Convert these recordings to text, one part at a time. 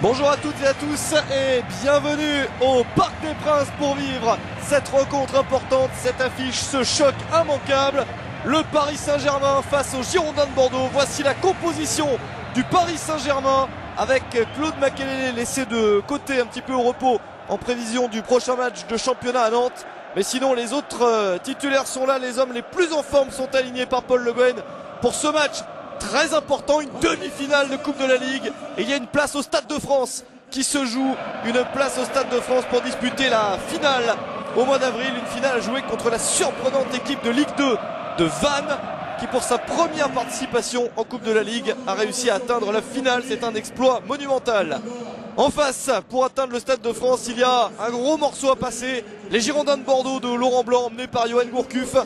Bonjour à toutes et à tous et bienvenue au Parc des Princes pour vivre cette rencontre importante, cette affiche, ce choc immanquable. Le Paris Saint-Germain face aux Girondins de Bordeaux. Voici la composition du Paris Saint-Germain avec Claude Makélélé laissé de côté un petit peu au repos en prévision du prochain match de championnat à Nantes. Mais sinon les autres titulaires sont là, les hommes les plus en forme sont alignés par Paul Le Guen pour ce match très important, une demi-finale de Coupe de la Ligue. Et il y a une place au Stade de France qui se joue, une place au Stade de France pour disputer la finale au mois d'avril. Une finale à jouer contre la surprenante équipe de Ligue 2 de Vannes qui pour sa première participation en Coupe de la Ligue a réussi à atteindre la finale. C'est un exploit monumental. En face, pour atteindre le Stade de France, il y a un gros morceau à passer. Les Girondins de Bordeaux de Laurent Blanc emmenés par Yoann Gourcuff.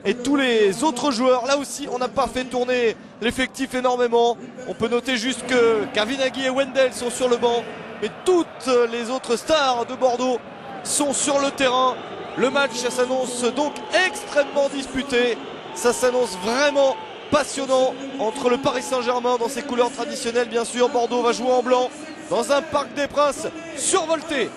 Et tous les autres joueurs, là aussi on n'a pas fait tourner l'effectif énormément. On peut noter juste que Kavinaghi et Wendel sont sur le banc. Mais toutes les autres stars de Bordeaux sont sur le terrain. Le match s'annonce donc extrêmement disputé. Ça s'annonce vraiment passionnant entre le Paris Saint-Germain dans ses couleurs traditionnelles bien sûr. Bordeaux va jouer en blanc dans un Parc des Princes survolté.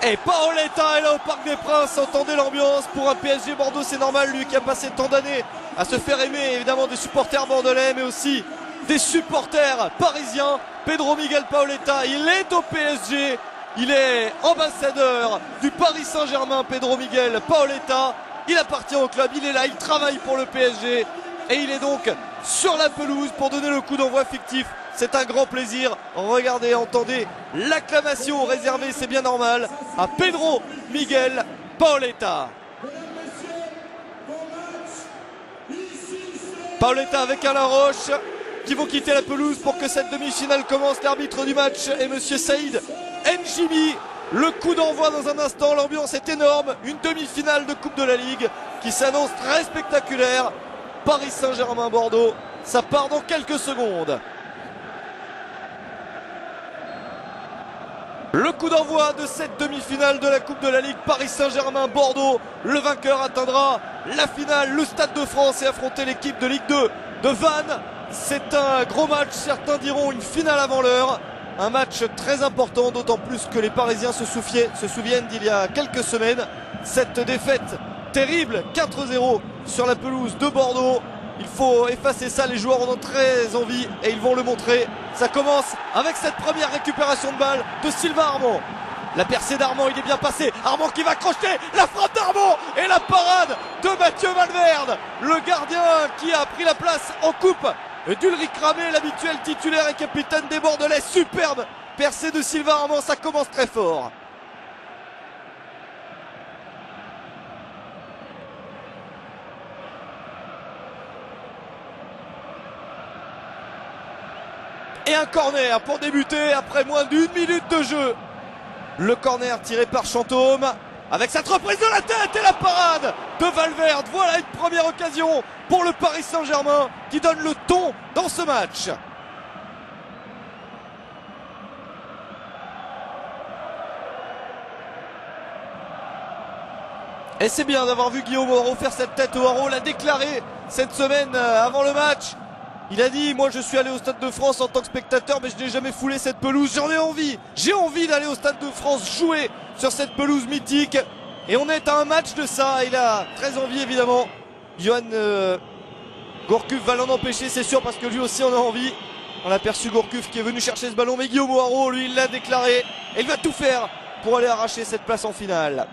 Et Paoletta est là au Parc des Princes, entendez l'ambiance pour un PSG Bordeaux, c'est normal, lui qui a passé tant d'années à se faire aimer évidemment des supporters bordelais mais aussi des supporters parisiens. Pedro Miguel Paoletta, il est au PSG, il est ambassadeur du Paris Saint-Germain. Pedro Miguel Paoletta, il appartient au club, il est là, il travaille pour le PSG et il est donc sur la pelouse pour donner le coup d'envoi fictif. C'est un grand plaisir. Regardez, entendez l'acclamation réservée, c'est bien normal, à Pedro Miguel Paoletta. Paoletta avec Alain Roche qui vont quitter la pelouse pour que cette demi-finale commence. L'arbitre du match est monsieur Saïd N'Jimi. Le coup d'envoi dans un instant, l'ambiance est énorme. Une demi-finale de Coupe de la Ligue qui s'annonce très spectaculaire. Paris Saint-Germain-Bordeaux, ça part dans quelques secondes. Le coup d'envoi de cette demi-finale de la Coupe de la Ligue, Paris Saint-Germain-Bordeaux. Le vainqueur atteindra la finale, le Stade de France, et affronter l'équipe de Ligue 2 de Vannes. C'est un gros match, certains diront une finale avant l'heure. Un match très important, d'autant plus que les Parisiens se souviennent d'il y a quelques semaines. Cette défaite terrible, 4-0 sur la pelouse de Bordeaux. Il faut effacer ça, les joueurs en ont très envie et ils vont le montrer. Ça commence avec cette première récupération de balle de Sylvain Armand. La percée d'Armand, il est bien passé. Armand qui va crocheter, la frappe d'Armand et la parade de Mathieu Valverde. Le gardien qui a pris la place en coupe d'Ulrich Ramé, l'habituel titulaire et capitaine des Bordelais. Superbe percée de Sylvain Armand, ça commence très fort. Et un corner pour débuter après moins d'une minute de jeu. Le corner tiré par Chantôme avec cette reprise de la tête et la parade de Valverde. Voilà une première occasion pour le Paris Saint-Germain qui donne le ton dans ce match. Et c'est bien d'avoir vu Guillaume Hoarau faire cette tête. Hoarau l'a déclaré cette semaine avant le match. Il a dit, moi je suis allé au Stade de France en tant que spectateur, mais je n'ai jamais foulé cette pelouse. J'en ai envie. J'ai envie d'aller au Stade de France jouer sur cette pelouse mythique. Et on est à un match de ça. Il a très envie évidemment. Yoann Gourcuff va l'en empêcher, c'est sûr, parce que lui aussi en a envie. On a aperçu Gourcuff qui est venu chercher ce ballon, mais Guillaume Hoarau, lui, il l'a déclaré. Et il va tout faire pour aller arracher cette place en finale.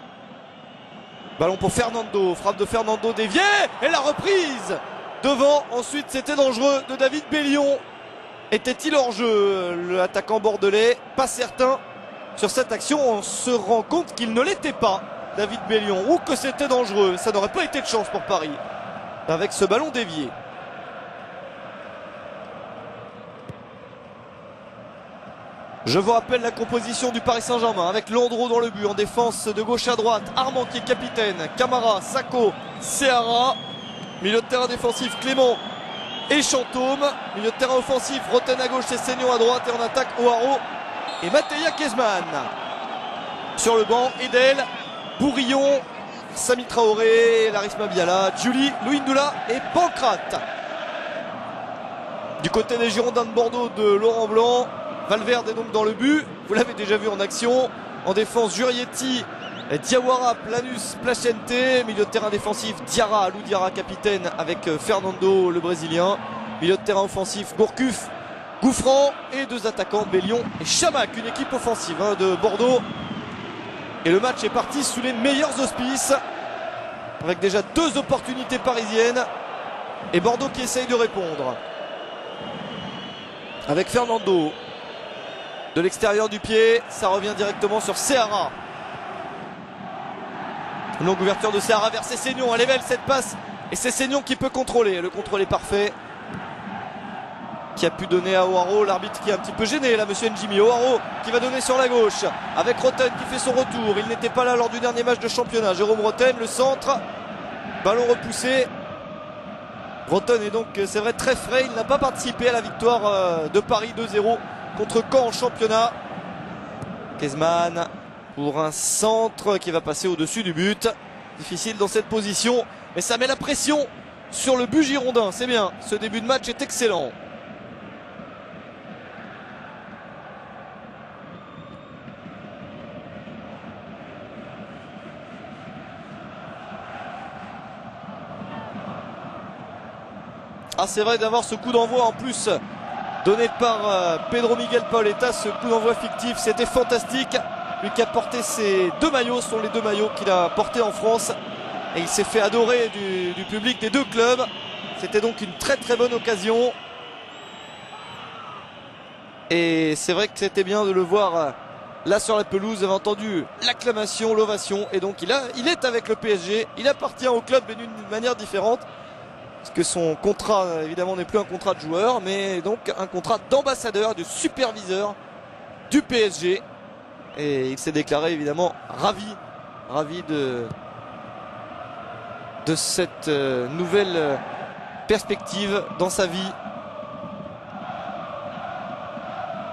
Ballon pour Fernando. Frappe de Fernando déviée. Et la reprise devant, ensuite c'était dangereux de David Bellion. Était-il hors jeu l'attaquant bordelais? Pas certain. Sur cette action, on se rend compte qu'il ne l'était pas, David Bellion, ou que c'était dangereux. Ça n'aurait pas été de chance pour Paris avec ce ballon dévié. Je vous rappelle la composition du Paris Saint-Germain avec Landreau dans le but, en défense de gauche à droite, Armand qui est capitaine, Camara, Sacco, Seara. Milieu de terrain défensif, Clément et Chantôme. Milieu de terrain offensif, Roten à gauche, c'est Seignon à droite. Et en attaque, Hoarau et Mattia Kezman. Sur le banc, Edel, Bourillon, Sami Traoré, Laris Mabiala, Julie, Louindoula et Pancrate. Du côté des Girondins de Bordeaux de Laurent Blanc, Valverde est donc dans le but. Vous l'avez déjà vu en action. En défense, Jurietti, Diawara, Planus, Placente. Milieu de terrain défensif, Diarra, Alou Diarra capitaine avec Fernando le Brésilien. Milieu de terrain offensif, Gourcuff, Gouffran et deux attaquants, Bellion et Chamac. Une équipe offensive de Bordeaux. Et le match est parti sous les meilleurs auspices, avec déjà deux opportunités parisiennes. Et Bordeaux qui essaye de répondre. Avec Fernando. De l'extérieur du pied, ça revient directement sur Seara. Une longue ouverture de Seara vers Sessegnon. Elle est belle cette passe. Et Sessegnon qui peut contrôler. Le contrôle est parfait. Qui a pu donner à O'Haro, l'arbitre qui est un petit peu gêné là, monsieur Njimi. O'Haro qui va donner sur la gauche avec Roten qui fait son retour. Il n'était pas là lors du dernier match de championnat. Jérôme Roten, le centre, ballon repoussé. Roten est donc, c'est vrai, très frais. Il n'a pas participé à la victoire de Paris 2-0 contre Caen en championnat. Kezman pour un centre qui va passer au-dessus du but. Difficile dans cette position, mais ça met la pression sur le but girondin. C'est bien, ce début de match est excellent. Ah, c'est vrai d'avoir ce coup d'envoi en plus donné par Pedro Miguel Paoletta, ce coup d'envoi fictif, c'était fantastique. Lui qui a porté ses deux maillots, ce sont les deux maillots qu'il a portés en France. Et il s'est fait adorer du public des deux clubs. C'était donc une très très bonne occasion. Et c'est vrai que c'était bien de le voir là sur la pelouse. Vous avez entendu l'acclamation, l'ovation. Et donc il est avec le PSG. Il appartient au club mais d'une manière différente. Parce que son contrat, évidemment, n'est plus un contrat de joueur, mais donc un contrat d'ambassadeur, de superviseur du PSG. Et il s'est déclaré, évidemment, ravi de cette nouvelle perspective dans sa vie.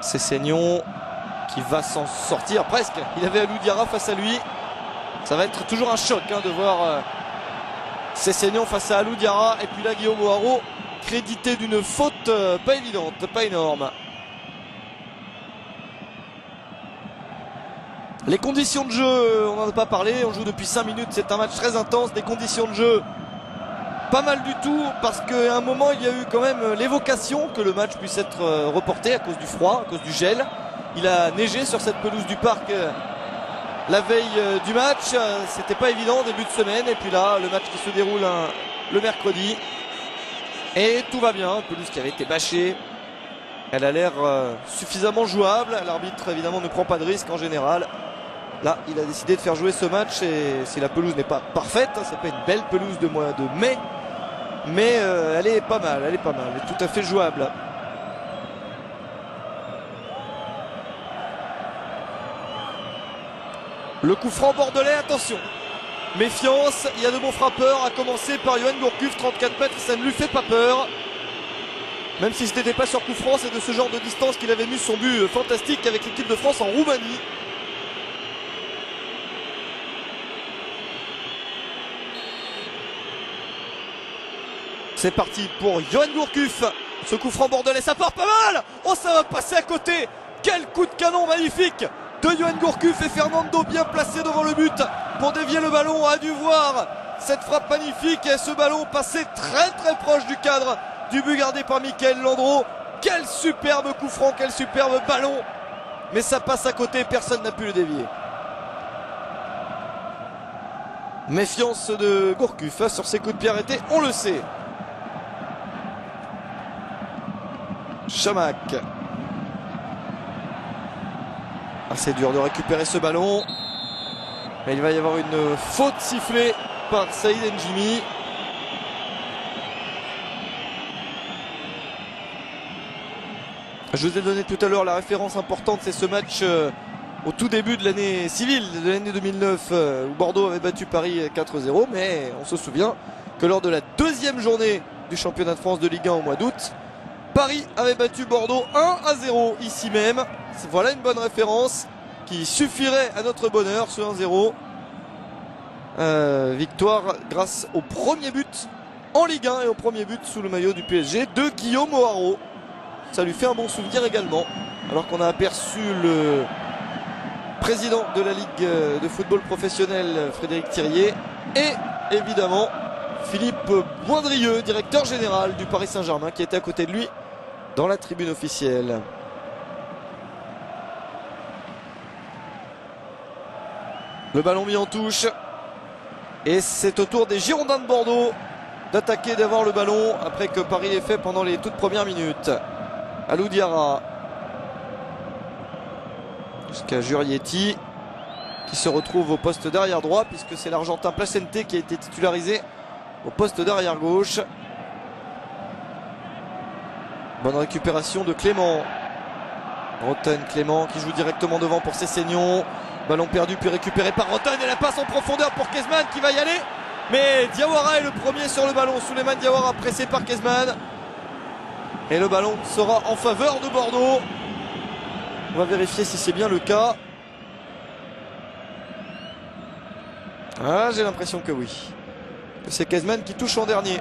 Sessegnon qui va s'en sortir presque. Il avait Alou Diarra face à lui. Ça va être toujours un choc de voir Sessegnon face à Alou Diarra. Et puis là, Guillaume O'Haro crédité d'une faute pas évidente, pas énorme. Les conditions de jeu, on n'en a pas parlé. On joue depuis 5 minutes, c'est un match très intense. Des conditions de jeu pas mal du tout, parce qu'à un moment il y a eu quand même l'évocation que le match puisse être reporté à cause du froid, à cause du gel. Il a neigé sur cette pelouse du parc la veille du match. C'était pas évident, début de semaine. Et puis là, le match qui se déroule le mercredi. Et tout va bien. Une pelouse qui avait été bâchée. Elle a l'air suffisamment jouable. L'arbitre, évidemment, ne prend pas de risque en général. Là, il a décidé de faire jouer ce match. Et si la pelouse n'est pas parfaite, c'est pas une belle pelouse de mois de mai. Mais elle est pas mal. Elle est tout à fait jouable. Le coup franc bordelais, attention. Méfiance, il y a de bons frappeurs, à commencer par Yoann Gourcuff, 34 mètres, ça ne lui fait pas peur. Même si ce n'était pas sur coup franc, c'est de ce genre de distance qu'il avait mis son but fantastique avec l'équipe de France en Roumanie. C'est parti pour Yoann Gourcuff. Ce coup franc bordelais, ça part pas mal. Oh, ça va passer à côté. Quel coup de canon magnifique de Yoann Gourcuff, et Fernando bien placé devant le but pour dévier le ballon. A dû voir cette frappe magnifique et ce ballon passé très très proche du cadre du but gardé par Michael Landreau. Quel superbe coup franc, quel superbe ballon, mais ça passe à côté, personne n'a pu le dévier. Méfiance de Gourcuff sur ses coups de pied arrêtés, on le sait. Chamac. C'est dur de récupérer ce ballon. Mais il va y avoir une faute sifflée par Saïd Njimi. Je vous ai donné tout à l'heure la référence importante, c'est ce match au tout début de l'année civile, de l'année 2009, où Bordeaux avait battu Paris 4-0. Mais on se souvient que lors de la deuxième journée du championnat de France de Ligue 1 au mois d'août, Paris avait battu Bordeaux 1-0 ici même. Voilà une bonne référence qui suffirait à notre bonheur, ce 1-0. Victoire grâce au premier but en Ligue 1 et au premier but sous le maillot du PSG de Guillaume O'Haraud. Ça lui fait un bon souvenir également. Alors qu'on a aperçu le président de la Ligue de football professionnel, Frédéric Thirier, et évidemment Philippe Boindrieux, directeur général du Paris Saint-Germain, qui était à côté de lui dans la tribune officielle. Le ballon mis en touche. Et c'est au tour des Girondins de Bordeaux d'attaquer, d'avoir le ballon après que Paris l'ait fait pendant les toutes premières minutes. Alou Diarra. Jusqu'à Jurietti qui se retrouve au poste d'arrière droit puisque c'est l'Argentin Placente qui a été titularisé au poste d'arrière gauche. Bonne récupération de Clément. Roten, Clément qui joue directement devant pour Sessegnon. Ballon perdu puis récupéré par Roten et la passe en profondeur pour Kezman qui va y aller. Mais Diawara est le premier sur le ballon. Souleymane Diawara pressé par Kezman. Et le ballon sera en faveur de Bordeaux. On va vérifier si c'est bien le cas. Ah, j'ai l'impression que oui. C'est Kezman qui touche en dernier.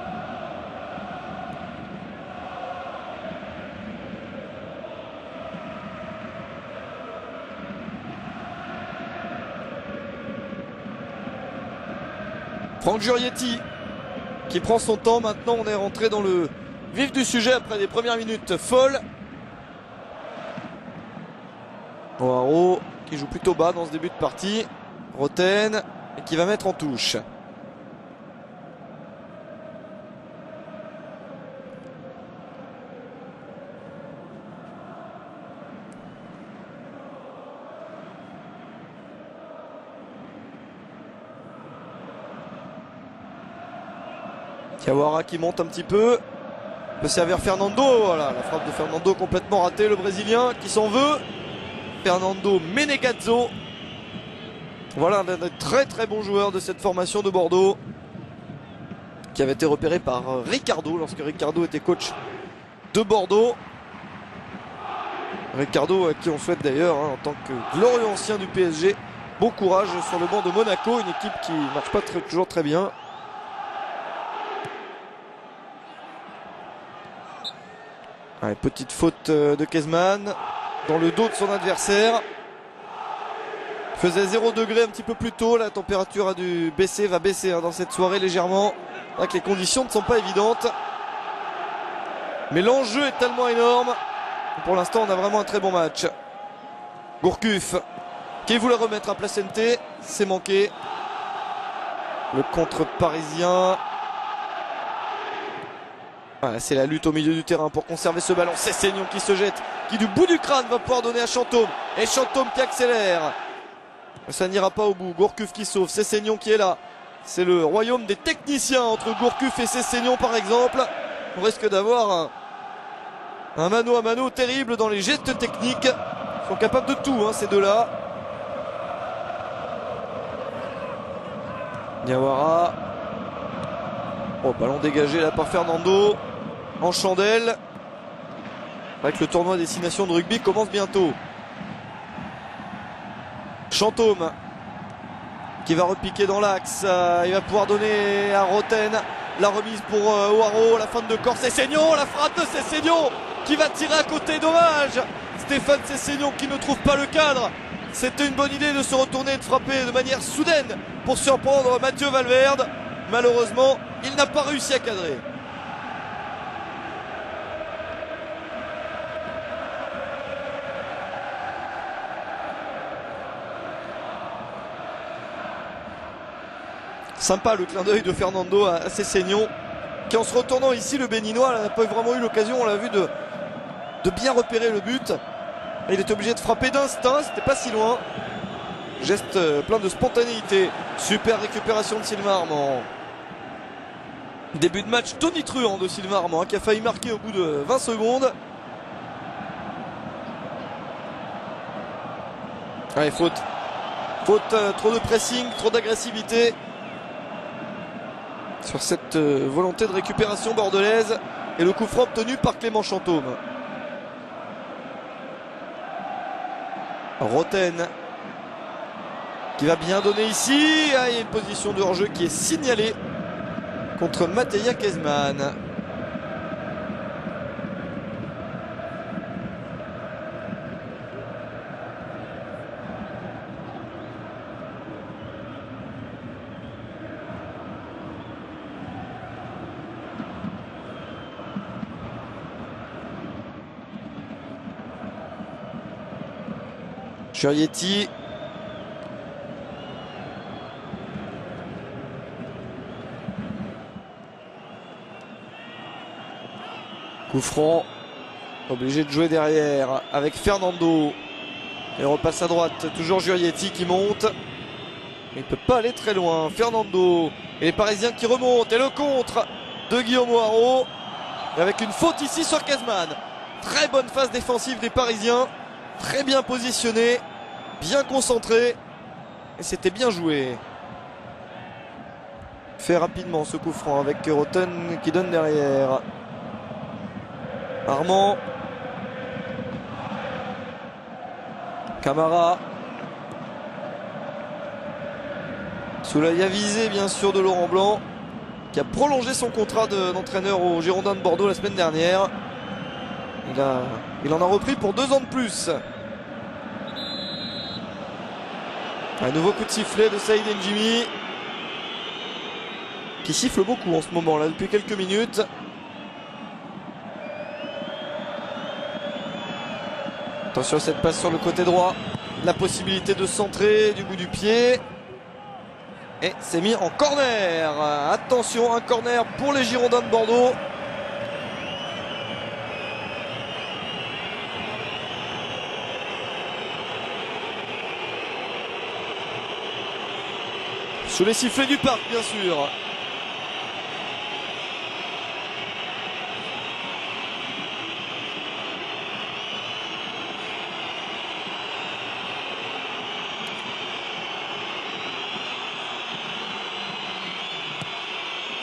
Franck Jurietti qui prend son temps. Maintenant on est rentré dans le vif du sujet après des premières minutes folles. O'Haraud qui joue plutôt bas dans ce début de partie. Roten et qui va mettre en touche. Diawara qui monte un petit peu. Peut servir Fernando. Voilà, la frappe de Fernando complètement ratée. Le Brésilien qui s'en veut. Fernando Menegazzo. Voilà un des très très bons joueurs de cette formation de Bordeaux. Qui avait été repéré par Ricardo lorsque Ricardo était coach de Bordeaux. Ricardo à qui on souhaite d'ailleurs en tant que glorieux ancien du PSG. Bon courage sur le banc de Monaco. Une équipe qui ne marche pas toujours très bien. Allez, petite faute de Kezman dans le dos de son adversaire. Il faisait 0 degré un petit peu plus tôt. La température a dû baisser, va baisser dans cette soirée légèrement. C'est vrai que les conditions ne sont pas évidentes. Mais l'enjeu est tellement énorme. Pour l'instant, on a vraiment un très bon match. Gourcuff qui voulait remettre à Placente. C'est manqué. Le contre parisien. Voilà, c'est la lutte au milieu du terrain pour conserver ce ballon. C'est Sessegnon qui se jette, qui du bout du crâne va pouvoir donner à Chantôme. Et Chantôme qui accélère. Ça n'ira pas au bout. Gourcuff qui sauve. Sessegnon qui est là. C'est le royaume des techniciens entre Gourcuff et Sessegnon par exemple. On risque d'avoir un mano à mano terrible dans les gestes techniques. Ils sont capables de tout ces deux-là. Diawara. Oh, ballon dégagé là par Fernando. En chandelle. Avec le tournoi Destination de rugby commence bientôt. Chantôme qui va repiquer dans l'axe. Il va pouvoir donner à Roten la remise pour O'Haraud. La fin de corps. Sessegnon, la frappe de Sessegnon qui va tirer à côté. Dommage. Stéphane Sessegnon qui ne trouve pas le cadre. C'était une bonne idée de se retourner et de frapper de manière soudaine pour surprendre Mathieu Valverde. Malheureusement, il n'a pas réussi à cadrer. Sympa le clin d'œil de Fernando à Sessegnon, qui en se retournant ici, le Béninois n'a pas vraiment eu l'occasion, on l'a vu, de bien repérer le but. Et il est obligé de frapper d'instinct, c'était pas si loin. Geste plein de spontanéité. Super récupération de Sylvain Armand. Début de match tonitruant de Sylvain Armand qui a failli marquer au bout de 20 secondes. Allez, faute. Faute, trop de pressing, trop d'agressivité sur cette volonté de récupération bordelaise. Et le coup franc obtenu par Clément Chantôme. Roten qui va bien donner ici. Ah, il y a une position de hors-jeu qui est signalée contre Mateja Kezman. Jurietti. Coup franc. Obligé de jouer derrière avec Fernando. Et repasse à droite. Toujours Jurietti qui monte. Mais il ne peut pas aller très loin. Fernando. Et les Parisiens qui remontent. Et le contre de Guillaume Haro. Avec une faute ici sur Kezman. Très bonne phase défensive des Parisiens. Très bien positionné. Bien concentré. Et c'était bien joué. Fait rapidement ce coup franc avec Roten qui donne derrière. Armand. Camara. Sous l'œil avisé bien sûr de Laurent Blanc, qui a prolongé son contrat d'entraîneur aux Girondins de Bordeaux la semaine dernière. Il en a repris pour 2 ans de plus. Un nouveau coup de sifflet de Saïd N'Jimi, qui siffle beaucoup en ce moment là depuis quelques minutes. Attention à cette passe sur le côté droit. La possibilité de centrer du bout du pied. Et c'est mis en corner. Attention, un corner pour les Girondins de Bordeaux. Sous les sifflets du parc, bien sûr.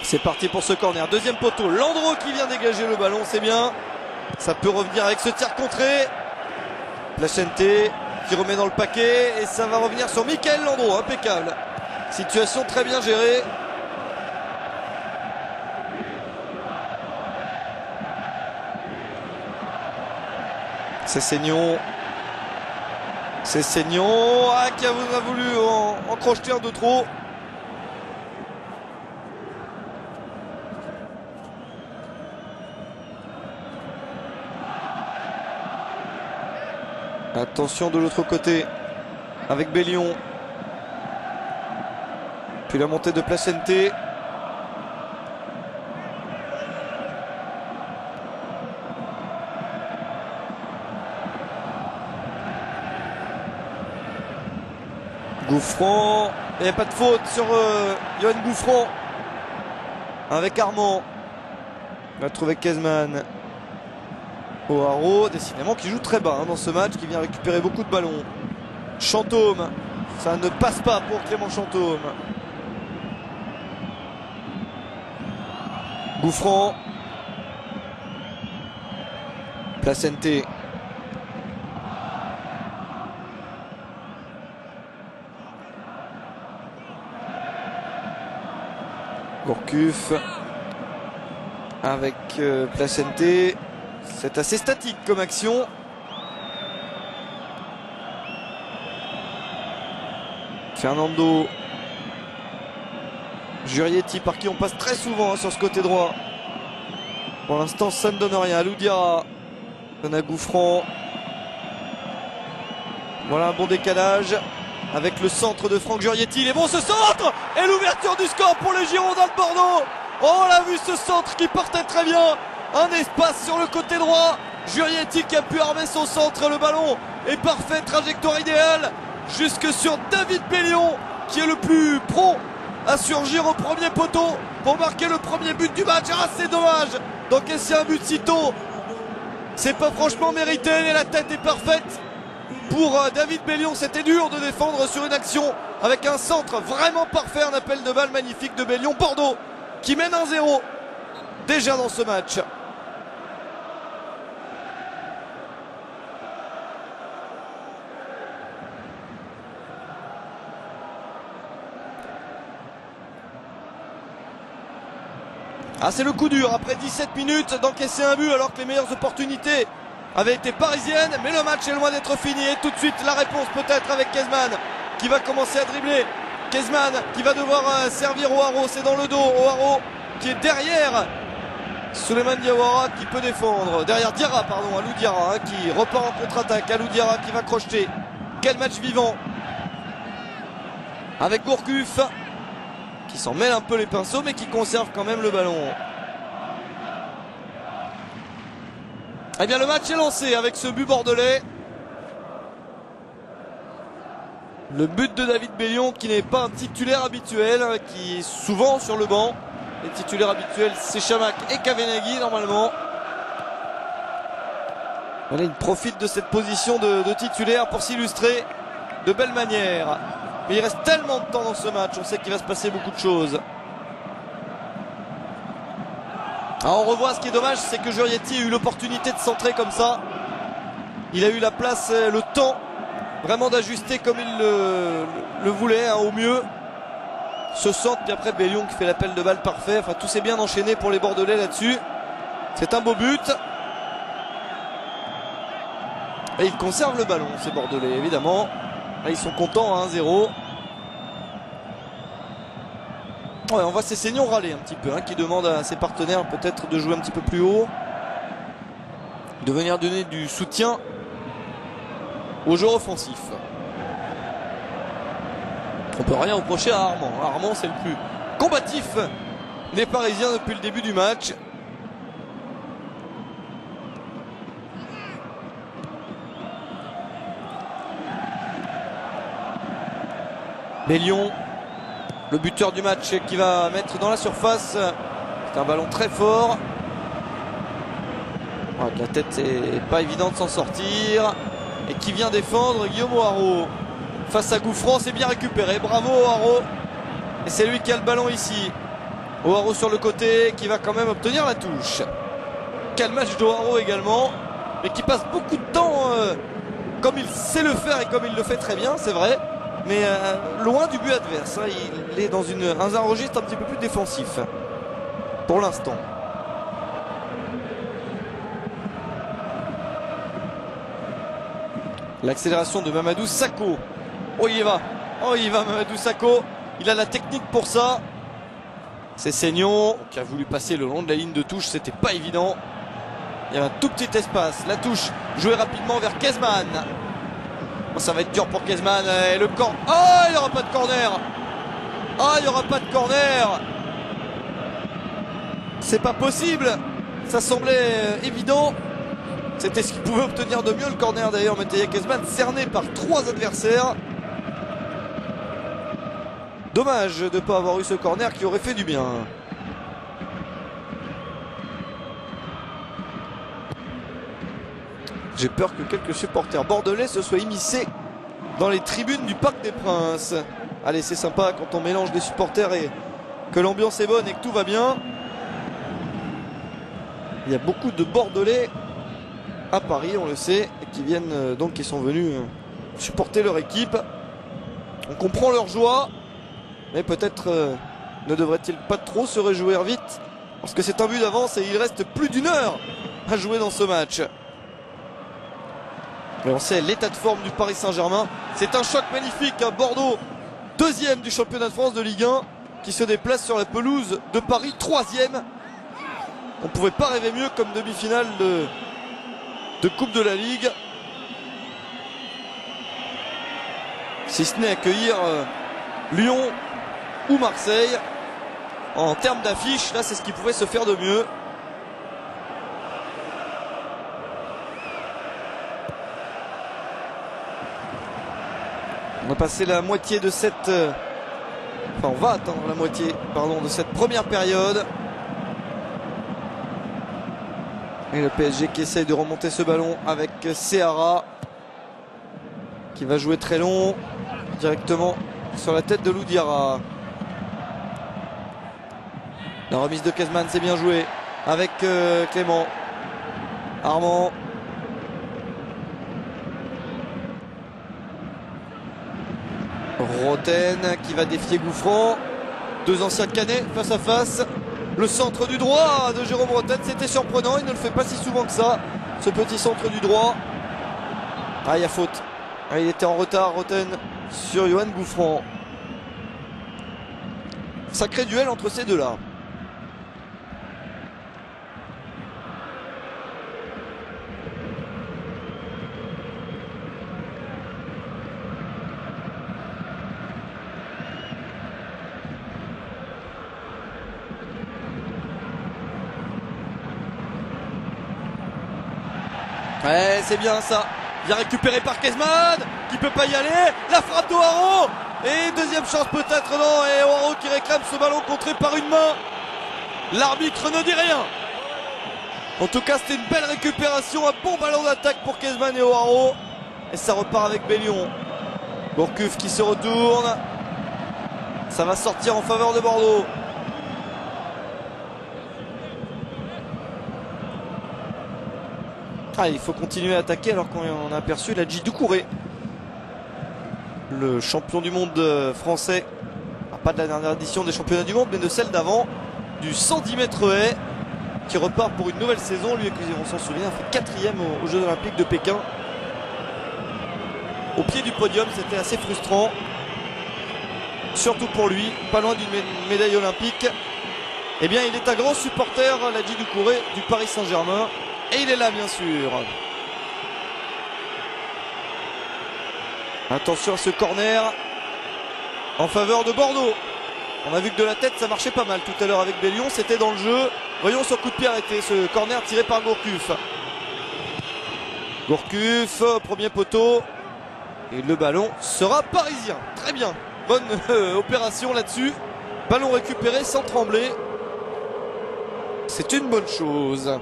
C'est parti pour ce corner. Deuxième poteau. Landreau qui vient dégager le ballon, c'est bien. Ça peut revenir avec ce tir contré. Placente qui remet dans le paquet. Et ça va revenir sur Michael Landreau. Impeccable. Situation très bien gérée. C'est Seignon. C'est Seignon. Ah, qui a voulu en crocheter un de trop. Attention de l'autre côté avec Bellion. Puis la montée de Placente. Gouffran. Il n'y a pas de faute sur Yoann Gouffran. Avec Armand. On va trouver Kezman. Haro, décidément qui joue très bas dans ce match, qui vient récupérer beaucoup de ballons. Chantôme, ça ne passe pas pour Clément Chantôme. Gouffran. Placente. Gourcuff avec Placente. C'est assez statique comme action. Fernando. Jurietti par qui on passe très souvent sur ce côté droit. Pour l'instant ça ne donne rien. Loudiara donne à Gouffran. Voilà un bon décalage avec le centre de Franck Jurietti. Il est bon ce centre. Et l'ouverture du score pour les Girondins de Bordeaux. Oh, on a vu ce centre qui partait très bien. Un espace sur le côté droit. Jurietti qui a pu armer son centre. Le ballon est parfait. Trajectoire idéale. Jusque sur David Bellion, qui est le plus prompt à surgir au premier poteau pour marquer le premier but du match. Ah, c'est dommage d'encaisser un but si tôt. C'est pas franchement mérité. Et la tête est parfaite pour David Bellion. C'était dur de défendre sur une action avec un centre vraiment parfait. Un appel de balle magnifique de Bellion. Bordeaux qui mène 1-0 déjà dans ce match. Ah, c'est le coup dur après 17 minutes d'encaisser un but alors que les meilleures opportunités avaient été parisiennes. Mais le match est loin d'être fini et tout de suite la réponse peut-être avec Kezman qui va commencer à dribbler. Kezman qui va devoir servir O'Haraud, c'est dans le dos. O'Haraud qui est derrière Souleymane Diawara qui peut défendre. Derrière Diarra, pardon, Alou Diarra qui repart en contre-attaque. Alou Diarra qui va crocheter. Quel match vivant avec Gourcuff qui s'en mêle un peu les pinceaux mais qui conserve quand même le ballon. Eh bien le match est lancé avec ce but bordelais. Le but de David Bellion qui n'est pas un titulaire habituel, qui est souvent sur le banc. Les titulaires habituels c'est Chamakh et Kavenaghi normalement. Voilà, il profite de cette position de titulaire pour s'illustrer de belle manière. Mais il reste tellement de temps dans ce match, on sait qu'il va se passer beaucoup de choses. Alors on revoit, ce qui est dommage, c'est que Jurietti a eu l'opportunité de centrer comme ça. Il a eu la place, le temps vraiment d'ajuster comme il le voulait, au mieux. Ce centre, puis après Bellion qui fait l'appel de balle parfait. Enfin, tout s'est bien enchaîné pour les Bordelais là-dessus. C'est un beau but. Et ils conservent le ballon, ces Bordelais, évidemment. Là, ils sont contents à 1-0. Ouais, on voit ces Seignons râler un petit peu, qui demandent à ses partenaires peut-être de jouer un petit peu plus haut, de venir donner du soutien aux joueurs offensifs. On peut rien reprocher à Armand. Armand, c'est le plus combatif des Parisiens depuis le début du match. Bellion, le buteur du match, qui va mettre dans la surface. C'est un ballon très fort. Ouais, la tête, c'est pas évident de s'en sortir. Et qui vient défendre Guillaume O'Haraud. Face à Gouffran, c'est bien récupéré. Bravo O'Haraud. Et c'est lui qui a le ballon ici. O'Haraud sur le côté, qui va quand même obtenir la touche. Quel match d'O'Haraud également. Mais qui passe beaucoup de temps comme il sait le faire et comme il le fait très bien, c'est vrai. Mais loin du but adverse. Il est dans un registre un petit peu plus défensif. Pour l'instant. L'accélération de Mamadou Sakho. Oh, il y va. Oh, il y va Mamadou Sakho. Il a la technique pour ça. C'est Seignon qui a voulu passer le long de la ligne de touche. C'était pas évident. Il y a un tout petit espace. La touche jouée rapidement vers Kezman. Oh, ça va être dur pour Kezman. Et le corps. Oh, il n'y aura pas de corner. Ah, il n'y aura pas de corner. C'est pas possible. Ça semblait évident. C'était ce qu'il pouvait obtenir de mieux, le corner d'ailleurs. Mattia Kezman cerné par 3 adversaires. Dommage de ne pas avoir eu ce corner qui aurait fait du bien. J'ai peur que quelques supporters bordelais se soient immiscés dans les tribunes du Parc des Princes. Allez, c'est sympa quand on mélange des supporters et que l'ambiance est bonne et que tout va bien. Il y a beaucoup de Bordelais à Paris, on le sait, et qui viennent donc, qui sont venus supporter leur équipe. On comprend leur joie, mais peut-être ne devrait-il pas trop se réjouir vite, parce que c'est un but d'avance et il reste plus d'1 heure à jouer dans ce match. Mais on sait l'état de forme du Paris Saint-Germain. C'est un choc magnifique, Bordeaux, 2e du championnat de France de Ligue 1, qui se déplace sur la pelouse de Paris, 3e. On ne pouvait pas rêver mieux comme demi-finale de Coupe de la Ligue. Si ce n'est accueillir Lyon ou Marseille. En termes d'affiche, là c'est ce qui pouvait se faire de mieux. On a passé la moitié de cette... Enfin, on va attendre la moitié, pardon, de cette première période. Et le PSG qui essaye de remonter ce ballon avec Seara, qui va jouer très long, directement sur la tête de Alou Diarra. La remise de Kezman, c'est bien joué avec Clément. Armand. Roten qui va défier Gouffran. 2 anciens Canets face à face. Le centre du droit de Jérôme Rotten, c'était surprenant, il ne le fait pas si souvent que ça, ce petit centre du droit. Ah, il y a faute. Ah, il était en retard, Rotten, sur Johan Gouffran. Sacré duel entre ces deux-là. Ouais, c'est bien ça. Bien récupéré par Kezman, qui peut pas y aller. La frappe d'Oharo. Et deuxième chance peut-être, non. Et Oharo qui réclame ce ballon contré par une main. L'arbitre ne dit rien. En tout cas, c'était une belle récupération. Un bon ballon d'attaque pour Kezman et Oharo. Et ça repart avec Bellion. Gourcuff qui se retourne. Ça va sortir en faveur de Bordeaux. Ah, il faut continuer à attaquer alors qu'on a aperçu Ladji Doucouré, le champion du monde français, pas de la dernière édition des championnats du monde mais de celle d'avant, du 110 mètres haies, qui repart pour une nouvelle saison. Lui, on s'en souvient, a fait 4e aux Jeux Olympiques de Pékin. Au pied du podium, c'était assez frustrant, surtout pour lui, pas loin d'une médaille olympique. Eh bien, il est un grand supporter, Ladji Doucouré, du Paris Saint-Germain. Et il est là, bien sûr. Attention à ce corner en faveur de Bordeaux. On a vu que de la tête, ça marchait pas mal tout à l'heure avec Bellion. C'était dans le jeu. Voyons son coup de pied arrêté. Ce corner tiré par Gourcuff. Gourcuff, premier poteau. Et le ballon sera parisien. Très bien. Bonne opération là-dessus. Ballon récupéré sans trembler. C'est une bonne chose.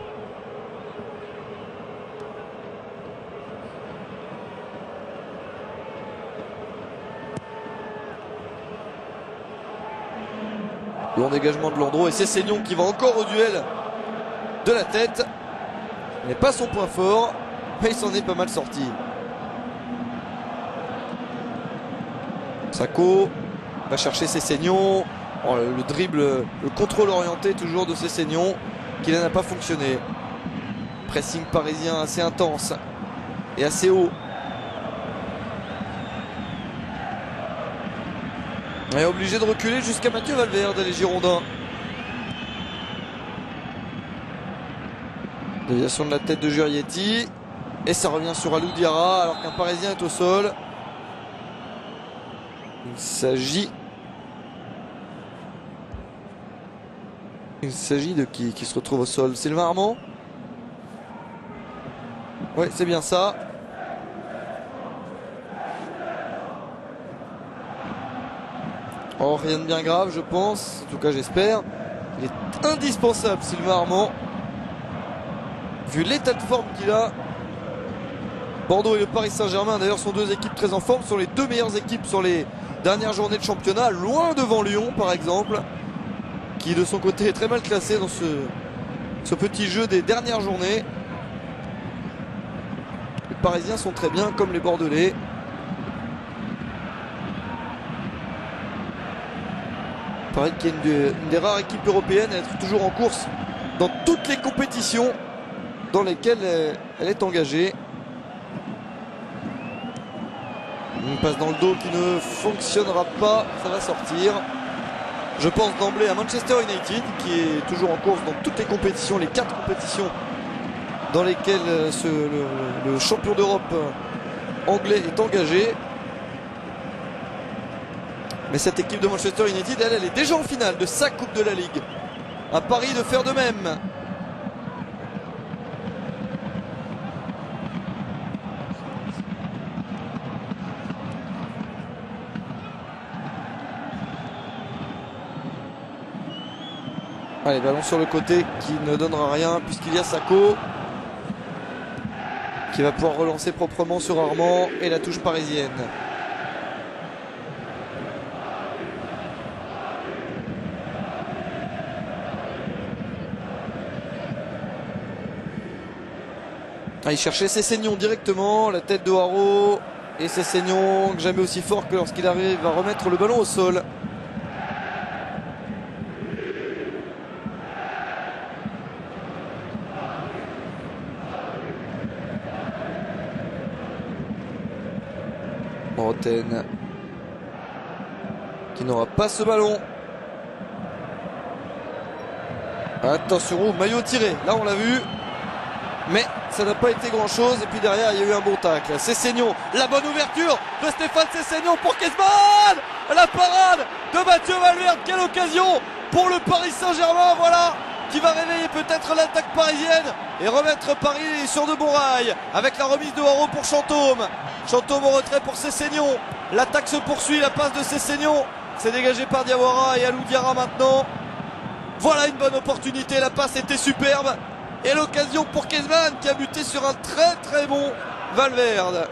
Bon dégagement de Landreau et c'est Seignon qui va encore au duel de la tête. Ce n'est pas son point fort, mais il s'en est pas mal sorti. Sako va chercher Seignon. Oh, le dribble, le contrôle orienté toujours de Seignon qui n'a pas fonctionné. Pressing parisien assez intense et assez haut. On est obligé de reculer jusqu'à Mathieu Valverde, les Girondins. Déviation de la tête de Jurietti. Et ça revient sur Alou Diarra alors qu'un Parisien est au sol. Il s'agit de qui se retrouve au sol? Sylvain Armand? Oui, c'est bien ça. Oh, rien de bien grave, je pense. En tout cas, j'espère. Il est indispensable, Sylvain Armand. Vu l'état de forme qu'il a. Bordeaux et le Paris Saint-Germain, d'ailleurs, sont deux équipes très en forme. Sont les deux meilleures équipes sur les dernières journées de championnat. Loin devant Lyon, par exemple. Qui, de son côté, est très mal classé dans ce petit jeu des dernières journées. Les Parisiens sont très bien, comme les Bordelais. Paris qui est une des rares équipes européennes à être toujours en course dans toutes les compétitions dans lesquelles elle est engagée. Une passe dans le dos qui ne fonctionnera pas, ça va sortir. Je pense d'emblée à Manchester United qui est toujours en course dans toutes les compétitions, les 4 compétitions dans lesquelles le champion d'Europe anglais est engagé. Mais cette équipe de Manchester United, elle est déjà en finale de sa Coupe de la Ligue. À Paris de faire de même. Allez, ballon sur le côté qui ne donnera rien puisqu'il y a Sako qui va pouvoir relancer proprement sur Armand et la touche parisienne. Ah, il cherchait Seignon directement, la tête de Haro et Seignon jamais aussi fort que lorsqu'il arrive à remettre le ballon au sol. Roten qui n'aura pas ce ballon. Attention, maillot tiré, là on l'a vu, mais ça n'a pas été grand chose. Et puis derrière il y a eu un bon tacle. Sessegnon, la bonne ouverture de Stéphane Sessegnon pour Griezmann, la parade de Mathieu Valverde. Quelle occasion pour le Paris Saint-Germain, voilà, qui va réveiller peut-être l'attaque parisienne et remettre Paris sur de bons rails avec la remise de Haro pour Chantôme. Chantôme au retrait pour Sessegnon, l'attaque se poursuit, la passe de Sessegnon, c'est dégagé par Diawara et Alou Diarra maintenant. Voilà une bonne opportunité, la passe était superbe. Et l'occasion pour Griezmann qui a buté sur un très très bon Valverde.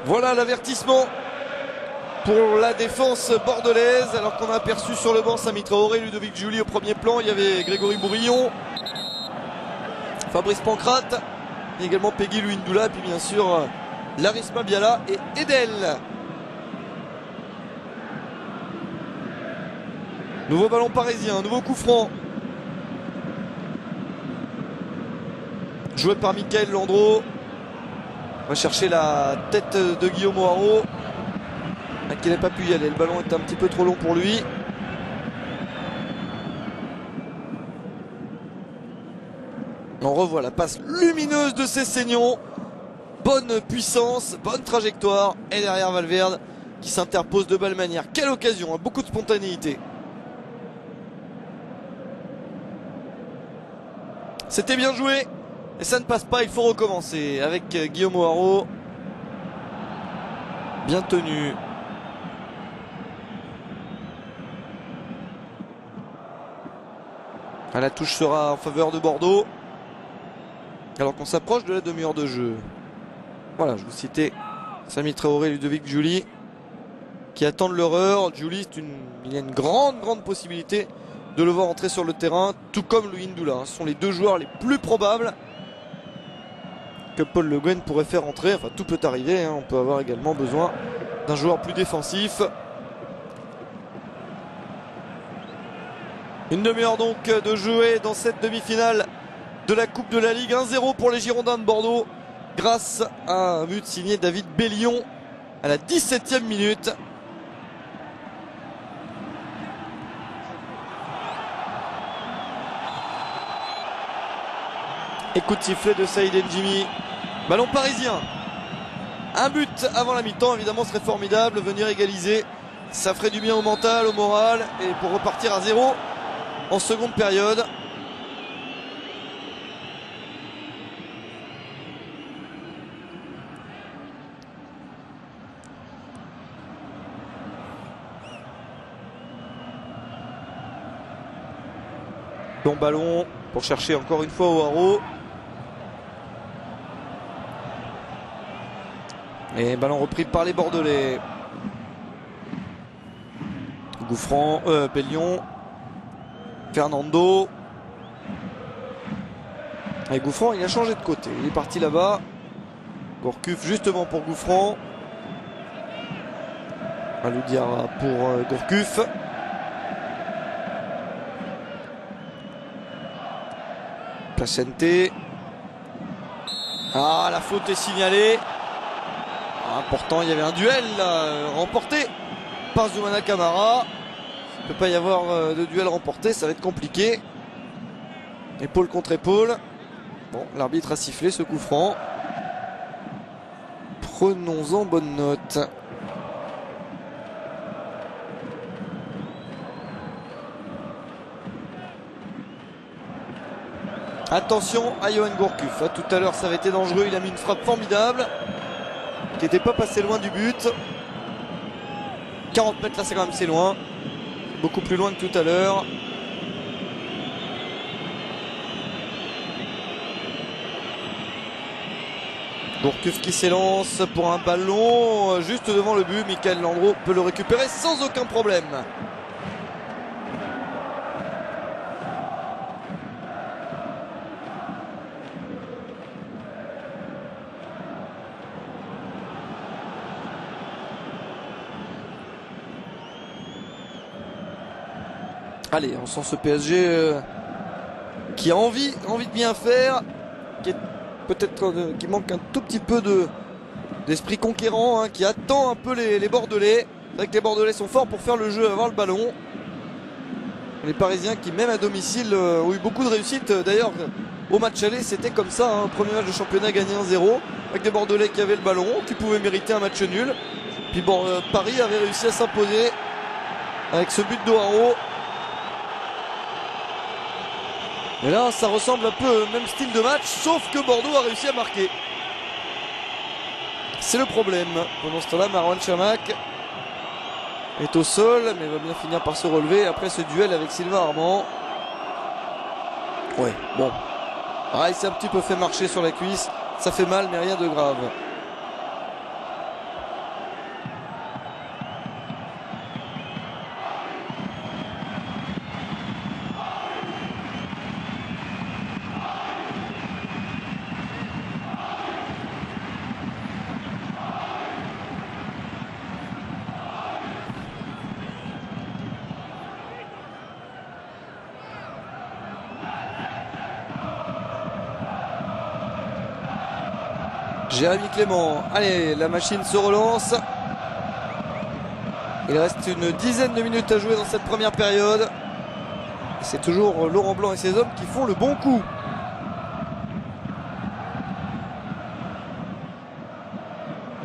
Voilà l'avertissement pour la défense bordelaise, alors qu'on a aperçu sur le banc Sami Traoré, Ludovic Giuly au premier plan. Il y avait Grégory Bourillon, Fabrice Pancrate, et également Peggy Luindula, et puis bien sûr Laris Mabiala et Edel. Nouveau ballon parisien, nouveau coup franc. Joué par Michael Landreau. On va chercher la tête de Guillaume Haro, qui n'a pas pu y aller. Le ballon est un petit peu trop long pour lui. On revoit la passe lumineuse de Sessegnon. Bonne puissance, bonne trajectoire. Et derrière Valverde qui s'interpose de belle manière. Quelle occasion, hein, beaucoup de spontanéité. C'était bien joué. Et ça ne passe pas, il faut recommencer avec Guillaume Haro. Bien tenu. La touche sera en faveur de Bordeaux. Alors qu'on s'approche de la demi-heure de jeu. Voilà, je vous citais Sami Traoré et Ludovic Giuly qui attendent l'horreur. Giuly, il y a une grande possibilité de le voir entrer sur le terrain, tout comme Luindula. Ce sont les deux joueurs les plus probables que Paul Le Guen pourrait faire entrer. Enfin, tout peut arriver, hein. On peut avoir également besoin d'un joueur plus défensif. Une demi-heure donc de jouer dans cette demi-finale de la Coupe de la Ligue. 1-0 pour les Girondins de Bordeaux grâce à un but signé David Bellion à la 17e minute. Et coup de sifflet de Saïd N'Jimi. Ballon parisien. Un but avant la mi-temps, évidemment, serait formidable. Venir égaliser, ça ferait du bien au mental, au moral. Et pour repartir à 0 en seconde période. Bon ballon pour chercher encore une fois au Haro. Et ballon repris par les Bordelais. Gouffran, Bellion, Fernando. Et Gouffran, il a changé de côté. Il est parti là-bas. Gourcuff justement pour Gouffran. Alou Diarra pour Gourcuff. Placente. Ah, la faute est signalée. Ah, pourtant, il y avait un duel remporté par Zoumana Camara. Il ne peut pas y avoir de duel remporté, ça va être compliqué. Épaule contre épaule. Bon, l'arbitre a sifflé ce coup franc. Prenons-en bonne note. Attention à Yoann Gourcuff. Tout à l'heure, ça avait été dangereux. Il a mis une frappe formidable qui n'était pas passé loin du but. 40 mètres, là, c'est quand même assez loin. Beaucoup plus loin que tout à l'heure. Gourcuff qui s'élance pour un ballon juste devant le but. Michael Landreau peut le récupérer sans aucun problème. Allez, on sent ce PSG qui a envie de bien faire, qui est peut-être qui manque un tout petit peu d'esprit conquérant, hein, qui attend un peu les Bordelais. C'est vrai que les Bordelais sont forts pour faire le jeu, avoir le ballon. Les Parisiens qui, même à domicile, ont eu beaucoup de réussite. D'ailleurs, au match aller, c'était comme ça, hein, premier match de championnat gagné 1-0, avec des Bordelais qui avaient le ballon, qui pouvaient mériter un match nul. Puis bon, Paris avait réussi à s'imposer avec ce but d'Oharo. Et là, ça ressemble un peu au même style de match, sauf que Bordeaux a réussi à marquer. C'est le problème. Pendant ce temps-là, Marouane Chamakh est au sol, mais va bien finir par se relever après ce duel avec Sylvain Armand. Ouais, bon. Ah, il s'est un petit peu fait marcher sur la cuisse. Ça fait mal, mais rien de grave. Jérémy Clément, allez, la machine se relance. Il reste une dizaine de minutes à jouer dans cette première période. C'est toujours Laurent Blanc et ses hommes qui font le bon coup.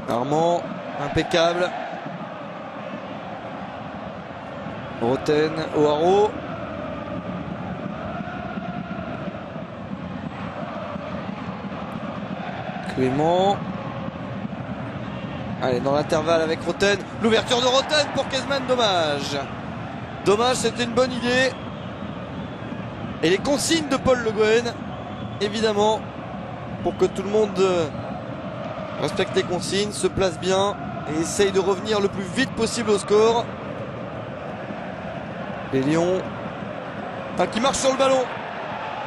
Armand, impeccable. Roten, Oaro. Clément. Allez, dans l'intervalle avec Roten. L'ouverture de Roten pour Kezman, dommage. Dommage, c'était une bonne idée. Et les consignes de Paul Le Guen, évidemment, pour que tout le monde respecte les consignes, se place bien et essaye de revenir le plus vite possible au score. Les Lions, enfin, qui marche sur le ballon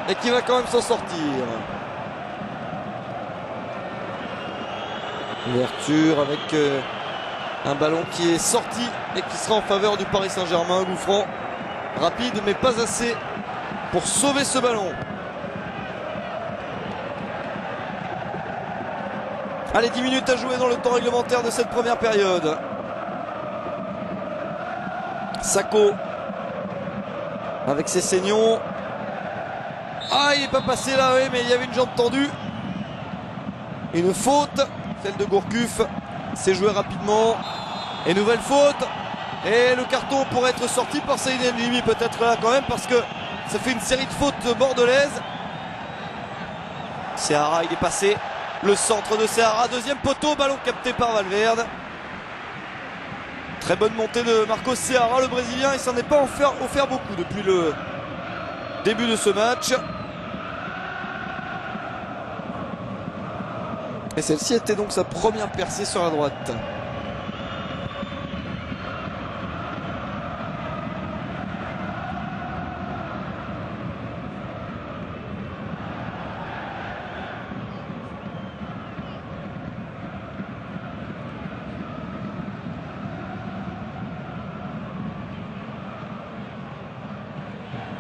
et qui va quand même s'en sortir. Ouverture avec un ballon qui est sorti et qui sera en faveur du Paris Saint-Germain. Coup franc rapide mais pas assez pour sauver ce ballon. Allez, 10 minutes à jouer dans le temps réglementaire de cette première période. Sako avec ses saignons. Ah, il n'est pas passé là, oui, mais il y avait une jambe tendue. Une faute, celle de Gourcuff. C'est joué rapidement. Et nouvelle faute. Et le carton pourrait être sorti par Saïd Ndimi peut-être là quand même, parce que ça fait une série de fautes bordelaises. Seara, il est passé. Le centre de Seara, deuxième poteau, ballon capté par Valverde. Très bonne montée de Marcos Seara, le Brésilien. Il s'en est pas offert beaucoup depuis le début de ce match. Et celle-ci était donc sa première percée sur la droite.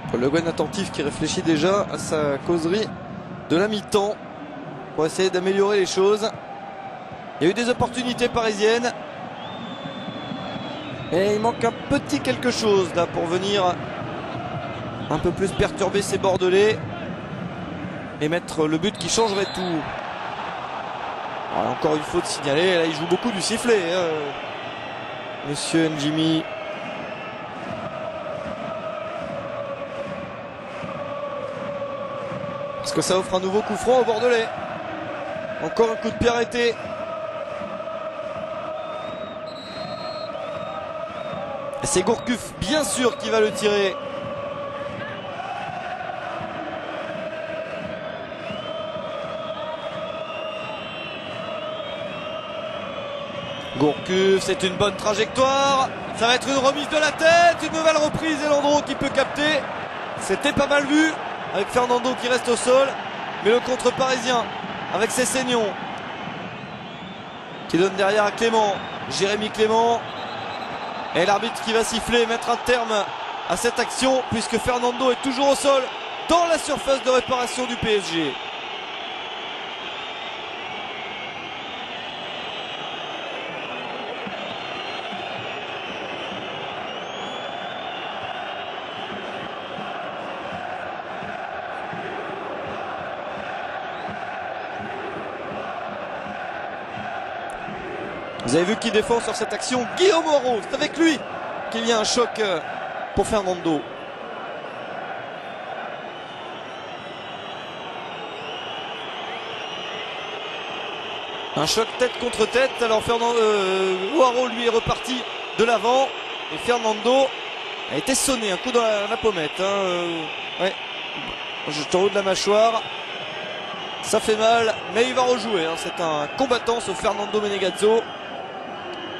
Paul Le Guen attentif qui réfléchit déjà à sa causerie de la mi-temps pour essayer d'améliorer les choses. Il y a eu des opportunités parisiennes et il manque un petit quelque chose là pour venir un peu plus perturber ces Bordelais et mettre le but qui changerait tout. Alors, encore une faute signalée, là il joue beaucoup du sifflet, hein, Monsieur Ndimi. Est-ce que ça offre un nouveau coup franc au Bordelais? Encore un coup de pied arrêté. C'est Gourcuff bien sûr qui va le tirer. Gourcuff, c'est une bonne trajectoire. Ça va être une remise de la tête, une nouvelle reprise et Landreau qui peut capter. C'était pas mal vu avec Fernando qui reste au sol. Mais le contre parisien avec ses saignons qui donne derrière à Clément. Jérémy Clément. Et l'arbitre qui va siffler et mettre un terme à cette action puisque Fernando est toujours au sol dans la surface de réparation du PSG. Vous avez vu qui défend sur cette action? Guillaume Moreau. C'est avec lui qu'il y a un choc pour Fernando. Un choc tête contre tête. Alors Moreau lui est reparti de l'avant. Et Fernando a été sonné. Un coup dans la pommette. Ouais. Juste en haut de la mâchoire. Ça fait mal, mais il va rejouer. C'est un combattant, ce Fernando Menegazzo.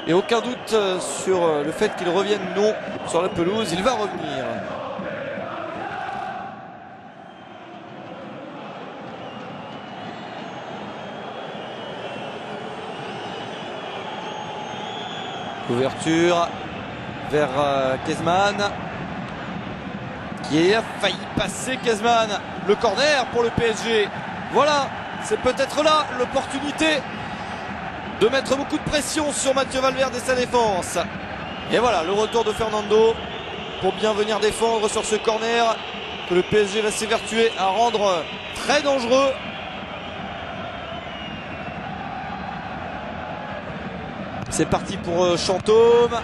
Et aucun doute sur le fait qu'il revienne ou non sur la pelouse. Il va revenir. Ouverture vers Kezman, qui a failli passer Kezman. Le corner pour le PSG. Voilà, c'est peut-être là l'opportunité de mettre beaucoup de pression sur Mathieu Valverde et sa défense. Et voilà, le retour de Fernando pour bien venir défendre sur ce corner que le PSG va s'évertuer à rendre très dangereux. C'est parti pour Chantôme.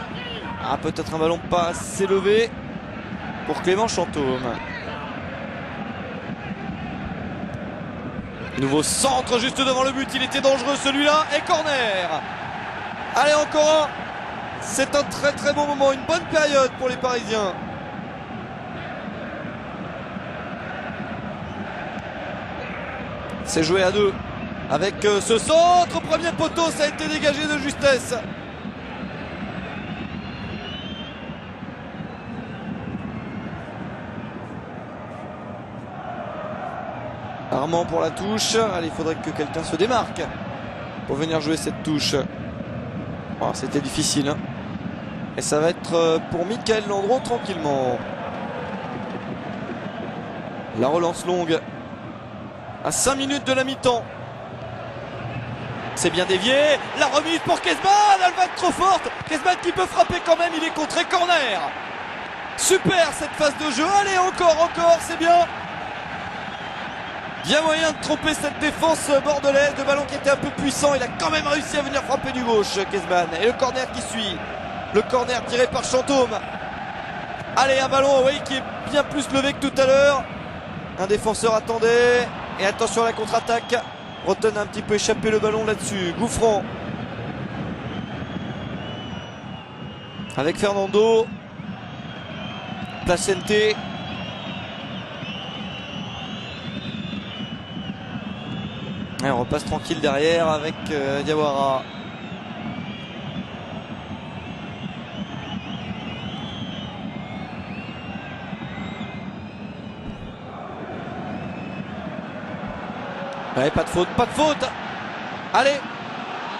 Ah, peut-être un ballon pas assez levé pour Clément Chantôme. Nouveau centre juste devant le but, il était dangereux celui-là, et corner. Allez, encore un. C'est un très très bon moment, une bonne période pour les Parisiens. C'est joué à deux avec ce centre, premier poteau, ça a été dégagé de justesse. Armand pour la touche. Allez, il faudrait que quelqu'un se démarque pour venir jouer cette touche. Oh, c'était difficile. Et ça va être pour Michael Landreau tranquillement. La relance longue à 5 minutes de la mi-temps. C'est bien dévié. La remise pour Kezman. Elle va être trop forte. Kezman qui peut frapper quand même. Il est contré, corner. Super cette phase de jeu. Allez, encore, c'est bien. Bien moyen de tromper cette défense bordelaise. Le ballon qui était un peu puissant. Il a quand même réussi à venir frapper du gauche, Kezman. Et le corner qui suit. Le corner tiré par Chantôme. Allez, un ballon qui est bien plus levé que tout à l'heure. Un défenseur attendait. Et attention à la contre-attaque. Rotten a un petit peu échappé le ballon là-dessus. Gouffran. Avec Fernando. Placente. Et on repasse tranquille derrière avec Diawara. Ouais, pas de faute. Allez.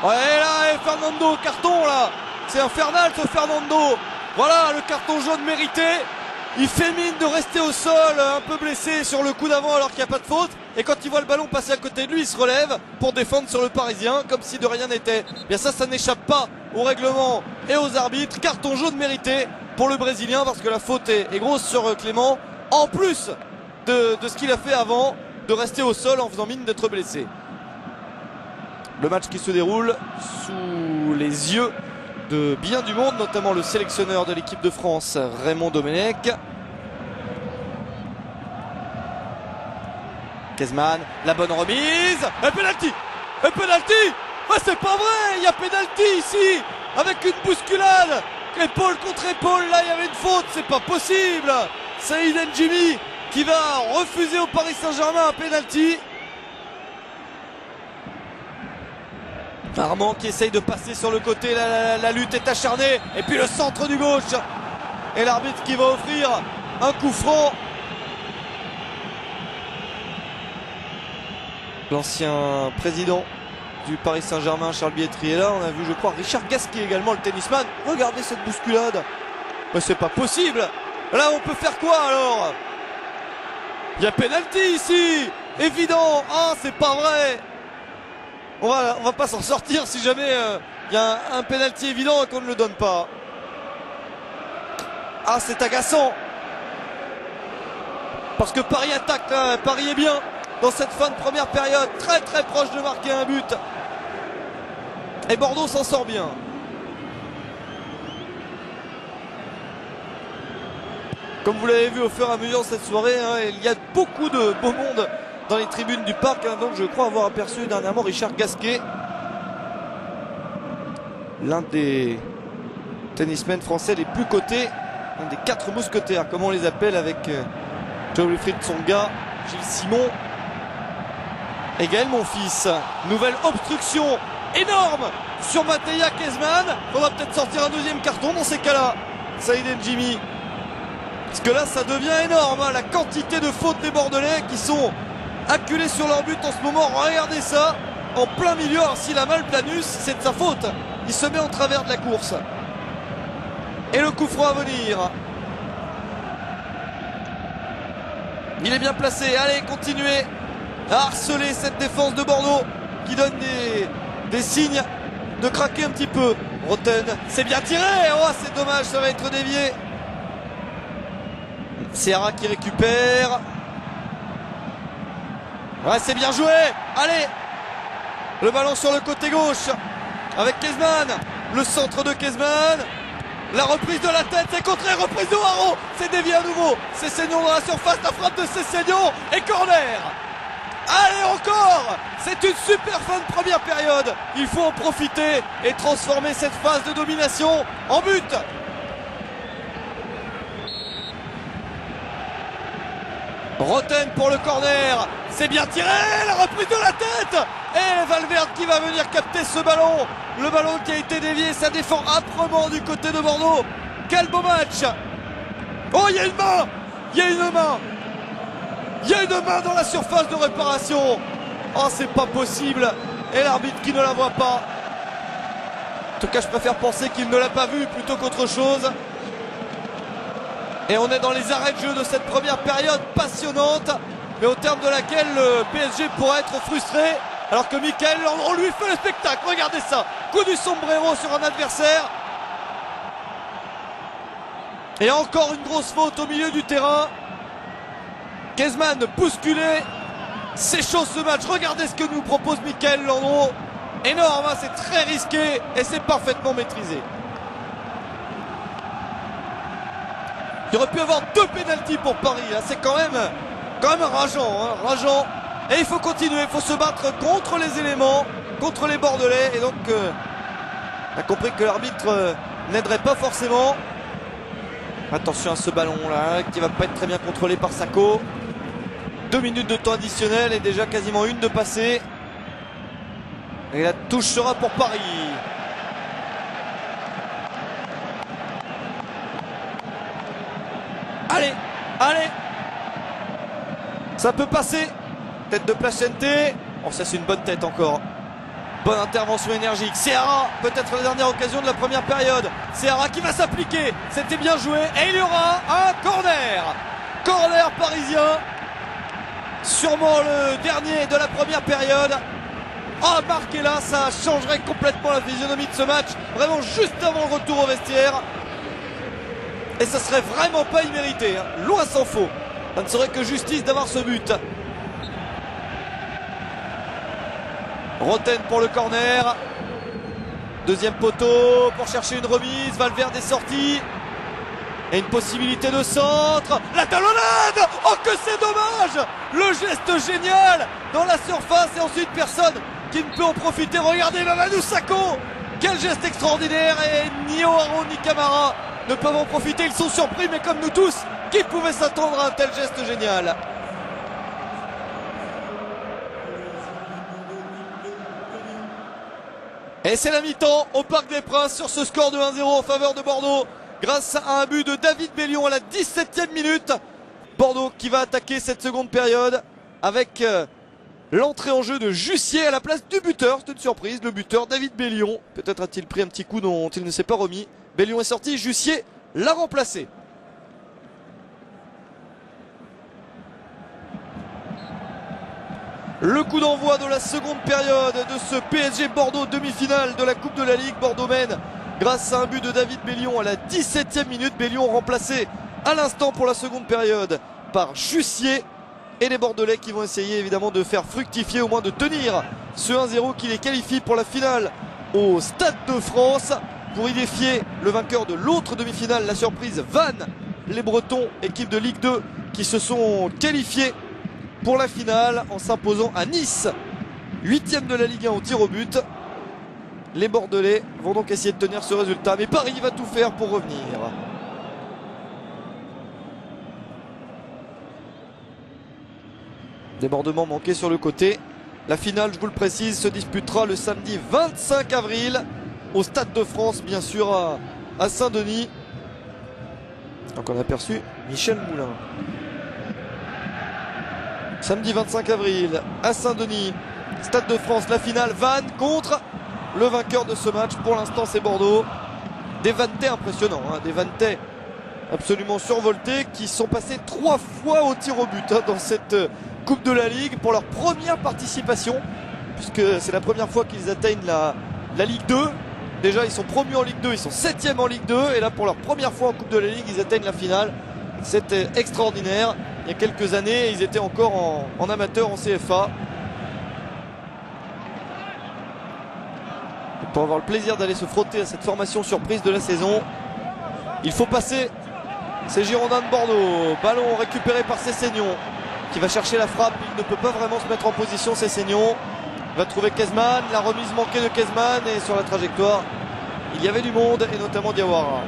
Ouais, là, et Fernando, carton là. C'est infernal ce Fernando. Voilà le carton jaune mérité. Il fait mine de rester au sol, un peu blessé sur le coup d'avant alors qu'il n'y a pas de faute. Et quand il voit le ballon passer à côté de lui, il se relève pour défendre sur le Parisien comme si de rien n'était. Bien ça n'échappe pas au règlement et aux arbitres. Carton jaune mérité pour le Brésilien parce que la faute est grosse sur Clément. En plus de ce qu'il a fait avant, de rester au sol en faisant mine d'être blessé. Le match qui se déroule sous les yeux de bien du monde, notamment le sélectionneur de l'équipe de France, Raymond Domenech. Kezman, la bonne remise. Un penalty. C'est pas vrai, il y a penalty ici, avec une bousculade. Épaule contre épaule, là il y avait une faute, c'est pas possible. Saïd N'Jimi qui va refuser au Paris Saint-Germain un penalty. Armand qui essaye de passer sur le côté, la lutte est acharnée. Et puis le centre du gauche. Et l'arbitre qui va offrir un coup franc. L'ancien président du Paris Saint-Germain, Charles Bietri, est là. On a vu, je crois, Richard Gasquet également, le tennisman. Regardez cette bousculade. Mais c'est pas possible. Là, on peut faire quoi alors? Il y a pénalty ici. Évident. Ah, c'est pas vrai. On va pas s'en sortir si jamais il y a un pénalty évident et qu'on ne le donne pas. Ah, c'est agaçant. Parce que Paris attaque là. Paris est bien dans cette fin de première période. Très très proche de marquer un but. Et Bordeaux s'en sort bien. Comme vous l'avez vu au fur et à mesure de cette soirée, hein, il y a beaucoup de beau monde dans les tribunes du parc. Hein, donc je crois avoir aperçu dernièrement Richard Gasquet, l'un des tennismen français les plus cotés, un des 4 mousquetaires, comme on les appelle, avec Joe-Wilfried Tsonga, Gilles Simon et Gaël Monfils. Nouvelle obstruction énorme sur Mattia Kezman. On va peut-être sortir un deuxième carton dans ces cas-là, Saïd N'Jimi. Parce que là, ça devient énorme, hein, la quantité de fautes des Bordelais qui sont acculés sur leur but en ce moment. Regardez ça, en plein milieu. Alors s'il a mal Planus, c'est de sa faute. Il se met en travers de la course. Et le coup franc à venir. Il est bien placé. Allez, continuez à harceler cette défense de Bordeaux qui donne des signes de craquer un petit peu. Roten, c'est bien tiré. Oh, c'est dommage, ça va être dévié. Serra qui récupère. Ouais, c'est bien joué. Allez, le ballon sur le côté gauche avec Kezman. Le centre de Kezman. La reprise de la tête, c'est contré. Reprise de Haro. C'est dévié à nouveau. Cessignon dans la surface. La frappe de Cessignon. Et corner. Allez, encore. C'est une super fin de première période. Il faut en profiter et transformer cette phase de domination en but. Roten pour le corner, c'est bien tiré, la reprise de la tête. Et Valverde qui va venir capter ce ballon. Le ballon qui a été dévié, ça défend âprement du côté de Bordeaux. Quel beau match. Oh, il y a une main. Il y a une main. Il y a une main dans la surface de réparation. Oh, c'est pas possible. Et l'arbitre qui ne la voit pas. En tout cas, je préfère penser qu'il ne l'a pas vue plutôt qu'autre chose. Et on est dans les arrêts de jeu de cette première période passionnante, mais au terme de laquelle le PSG pourrait être frustré, alors que Michael Landreau lui fait le spectacle. Regardez ça, coup du sombrero sur un adversaire. Et encore une grosse faute au milieu du terrain. Kezman bousculé. C'est chaud ce match. Regardez ce que nous propose Michael Landreau. Énorme, hein, c'est très risqué et c'est parfaitement maîtrisé. Il aurait pu avoir 2 pénaltys pour Paris. C'est quand même rageant, hein, rageant. Et il faut continuer, il faut se battre contre les éléments, contre les Bordelais. Et donc, on a compris que l'arbitre n'aiderait pas forcément. Attention à ce ballon là, qui va pas être très bien contrôlé par Sako. 2 minutes de temps additionnel et déjà quasiment une de passée. Et la touche sera pour Paris. Allez, allez. Ça peut passer. Tête de Placente. Oh, ça c'est une bonne tête encore. Bonne intervention énergique. Serra, peut-être la dernière occasion de la première période. Serra qui va s'appliquer. C'était bien joué. Et il y aura un corner. Corner parisien. Sûrement le dernier de la première période. Ah, marqué là, ça changerait complètement la physionomie de ce match. Vraiment juste avant le retour au vestiaire. Et ça serait vraiment pas immérité, hein. Loin s'en faut. Ça ne serait que justice d'avoir ce but. Roten pour le corner. Deuxième poteau pour chercher une remise. Valverde est sorti. Et une possibilité de centre. La talonnade. Oh que c'est dommage. Le geste génial dans la surface et ensuite personne qui ne peut en profiter. Regardez Mamadou Sakho. Quel geste extraordinaire. Et ni O'Haro ni Camara ne peuvent en profiter. Ils sont surpris, mais comme nous tous, qui pouvait s'attendre à un tel geste génial? Et c'est la mi-temps au Parc des Princes sur ce score de 1-0 en faveur de Bordeaux, grâce à un but de David Bellion à la 17e minute. Bordeaux qui va attaquer cette seconde période avec l'entrée en jeu de Jussier à la place du buteur. C'est une surprise, le buteur David Bellion. Peut-être a-t-il pris un petit coup dont il ne s'est pas remis. Bellion est sorti, Jussier l'a remplacé. Le coup d'envoi de la seconde période de ce PSG Bordeaux demi-finale de la Coupe de la Ligue. Bordeaux mène grâce à un but de David Bellion à la 17e minute. Bellion remplacé à l'instant pour la seconde période par Jussier. Et les Bordelais qui vont essayer évidemment de faire fructifier, au moins de tenir ce 1-0 qui les qualifie pour la finale au Stade de France pour y défier le vainqueur de l'autre demi-finale, la surprise Vannes. Les Bretons, équipe de Ligue 2, qui se sont qualifiés pour la finale en s'imposant à Nice, 8e de la Ligue 1 au tir au but. Les Bordelais vont donc essayer de tenir ce résultat, mais Paris va tout faire pour revenir. Débordement manqué sur le côté. La finale, je vous le précise, se disputera le samedi 25 avril au Stade de France, bien sûr à Saint-Denis. Donc on a aperçu Michel Moulin. Samedi 25 avril à Saint-Denis, Stade de France, la finale, Vannes contre le vainqueur de ce match. Pour l'instant, c'est Bordeaux. Des Vanntais impressionnants, hein, des Vanntais absolument survoltés qui sont passés 3 fois au tir au but dans cette Coupe de la Ligue pour leur première participation, puisque c'est la première fois qu'ils atteignent la Ligue 2. Déjà, ils sont promus en Ligue 2, ils sont 7e en Ligue 2, et là, pour leur première fois en Coupe de la Ligue, ils atteignent la finale. C'était extraordinaire. Il y a quelques années, ils étaient encore en amateur, en CFA. Et pour avoir le plaisir d'aller se frotter à cette formation surprise de la saison, il faut passer ces Girondins de Bordeaux. Ballon récupéré par Cessignon, qui va chercher la frappe. Il ne peut pas vraiment se mettre en position, Cessignon. Va trouver Kezman, la remise manquée de Kezman, et sur la trajectoire, il y avait du monde, et notamment Diawara.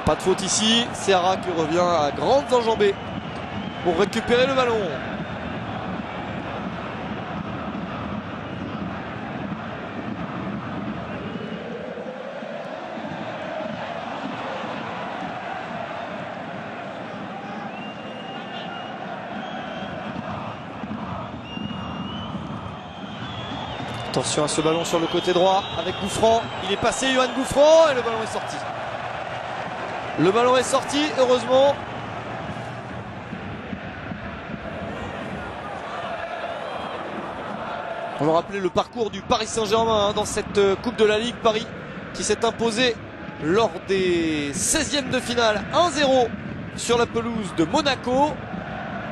Pas de faute ici, Seara qui revient à grandes enjambées pour récupérer le ballon. Attention à ce ballon sur le côté droit avec Gouffran. Il est passé, Yoann Gouffran, et le ballon est sorti. Le ballon est sorti, heureusement. On va rappeler le parcours du Paris Saint-Germain dans cette Coupe de la Ligue. Paris qui s'est imposé lors des 16e de finale 1-0 sur la pelouse de Monaco,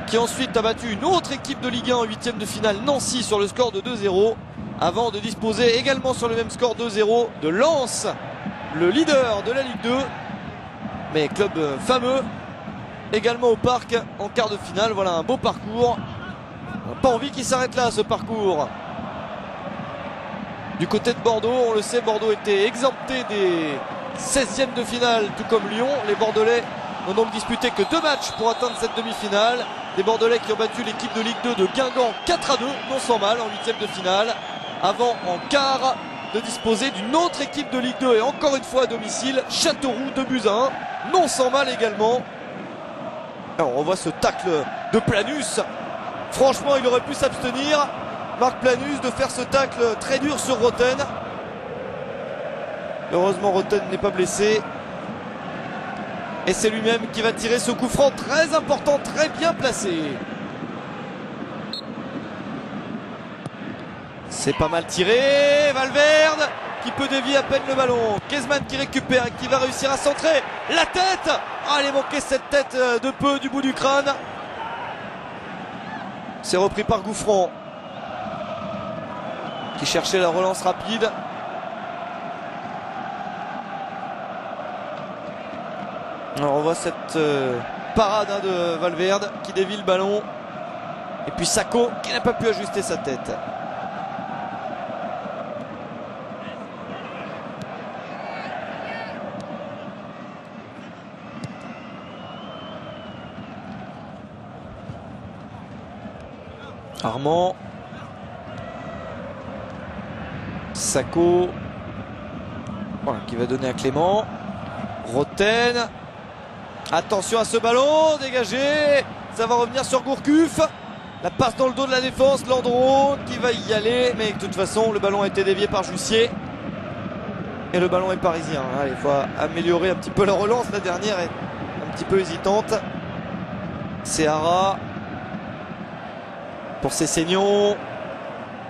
qui ensuite a battu une autre équipe de Ligue 1 en 8e de finale, Nancy, sur le score de 2-0, avant de disposer également sur le même score 2-0 de Lens, le leader de la Ligue 2, mais club fameux également au Parc en quart de finale. Voilà un beau parcours. On n'a pas envie qu'il s'arrête là, ce parcours. Du côté de Bordeaux, on le sait, Bordeaux était exempté des 16e de finale, tout comme Lyon. Les Bordelais n'ont donc disputé que 2 matchs pour atteindre cette demi-finale. Des Bordelais qui ont battu l'équipe de Ligue 2 de Guingamp 4-2, non sans mal, en 8e de finale, avant en quart de disposer d'une autre équipe de Ligue 2, et encore une fois à domicile, Châteauroux 2-1, non sans mal également. Alors on voit ce tacle de Planus. Franchement, il aurait pu s'abstenir, Marc Planus, de faire ce tacle très dur sur Roten. Heureusement, Roten n'est pas blessé. Et c'est lui-même qui va tirer ce coup franc très important, très bien placé. C'est pas mal tiré. Valverde qui peut dévier à peine le ballon. Kezman qui récupère et qui va réussir à centrer. La tête. Ah, il est manqué cette tête de peu du bout du crâne. C'est repris par Gouffran, qui cherchait la relance rapide. Alors on voit cette parade de Valverde qui dévie le ballon. Et puis Sakho qui n'a pas pu ajuster sa tête. Armand. Sakho. Voilà, qui va donner à Clément. Roten. Attention à ce ballon, dégagé. Ça va revenir sur Gourcuff. La passe dans le dos de la défense, Landreau qui va y aller. Mais de toute façon, le ballon a été dévié par Jussier. Et le ballon est parisien. Il faut améliorer un petit peu la relance. La dernière est un petit peu hésitante. Seara. Pour Cessignon.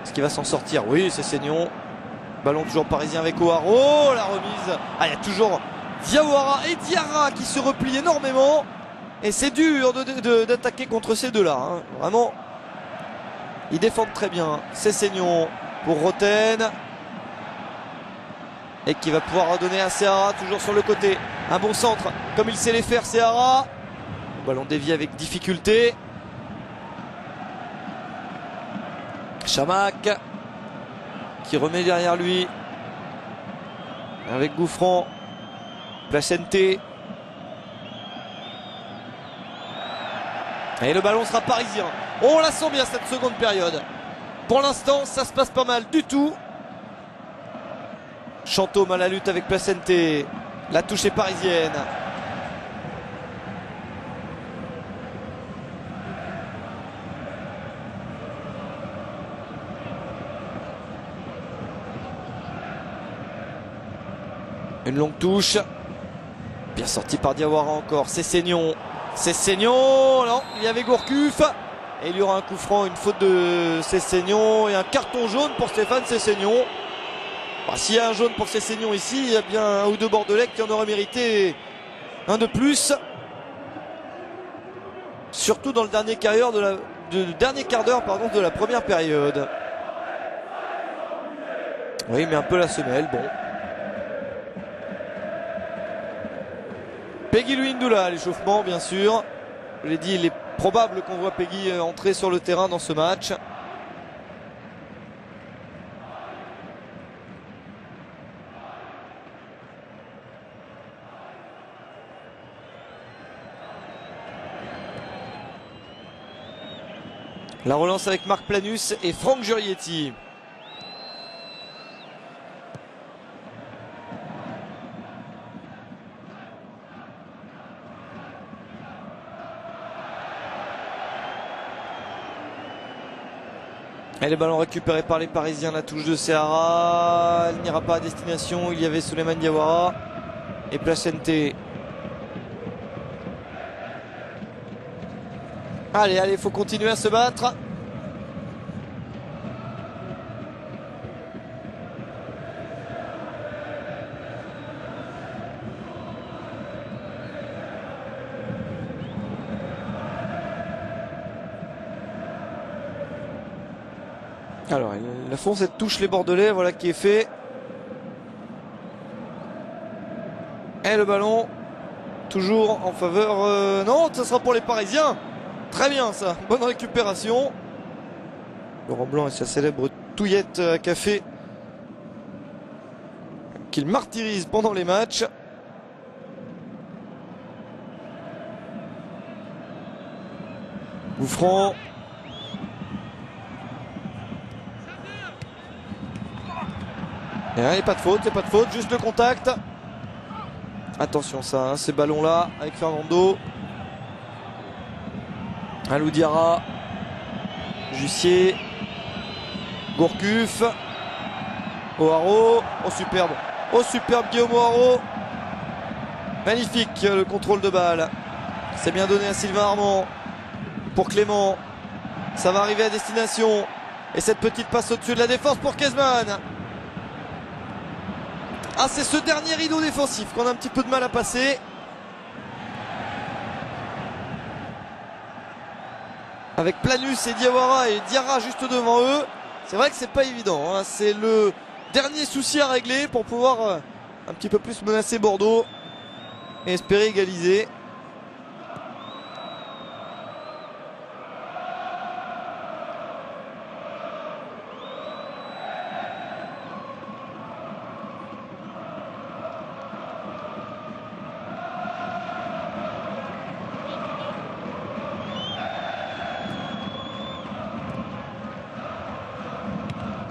Est-ce qu'il va s'en sortir? Oui, Cessignon. Ballon toujours parisien avec O'Haro. La remise. Ah, il y a toujours Diawara et Diarra qui se replient énormément. Et c'est dur d'attaquer contre ces deux-là. Vraiment. Ils défendent très bien. C'est Seignon pour Roten. Et qui va pouvoir redonner à Seara, toujours sur le côté. Un bon centre, comme il sait les faire, Seara. Ballon dévié avec difficulté. Chamac qui remet derrière lui. Avec Gouffran. Placente. Et le ballon sera parisien. On la sent bien cette seconde période. Pour l'instant, ça se passe pas mal du tout. Chantôme à la lutte avec Placente. La touche est parisienne. Une longue touche. Bien sorti par Diawara encore. C'est Seignon. C'est Seignon. Non, il y avait Gourcuff. Et il y aura un coup franc, une faute de Seignon et un carton jaune pour Stéphane Seignon. Bah, s'il y a un jaune pour Seignon ici, il y a bien un ou deux Bordelais qui en auraient mérité un de plus. Surtout dans le dernier quart d'heure de la première période. Oui, mais un peu la semelle, bon. Peggy Luindula à l'échauffement, bien sûr. Je l'ai dit, il est probable qu'on voit Peggy entrer sur le terrain dans ce match. La relance avec Marc Planus et Franck Jurietti. Et le ballon récupéré par les Parisiens, la touche de Seara, elle n'ira pas à destination, il y avait Souleymane Diawara et Placente. Allez, il faut continuer à se battre. Alors, ils font cette touche les Bordelais, voilà qui est fait. Et le ballon, toujours en faveur... non, ça sera pour les Parisiens. Très bien ça, bonne récupération. Laurent Blanc et sa célèbre touillette à café qu'il martyrise pendant les matchs. Gouffran. Il n'y a pas de faute, c'est pas de faute, juste le contact. Attention ça, hein, ces ballons là avec Fernando. Alou Diarra. Jussier. Gourcuff. O'Haraud. Oh superbe. Oh superbe Guillaume O'Haraud. Magnifique le contrôle de balle. C'est bien donné à Sylvain Armand. Pour Clément. Ça va arriver à destination. Et cette petite passe au-dessus de la défense pour Kezman. Ah, c'est ce dernier rideau défensif qu'on a un petit peu de mal à passer. Avec Planus et Diawara et Diarra juste devant eux. C'est vrai que c'est pas évident, hein. C'est le dernier souci à régler pour pouvoir un petit peu plus menacer Bordeaux et espérer égaliser.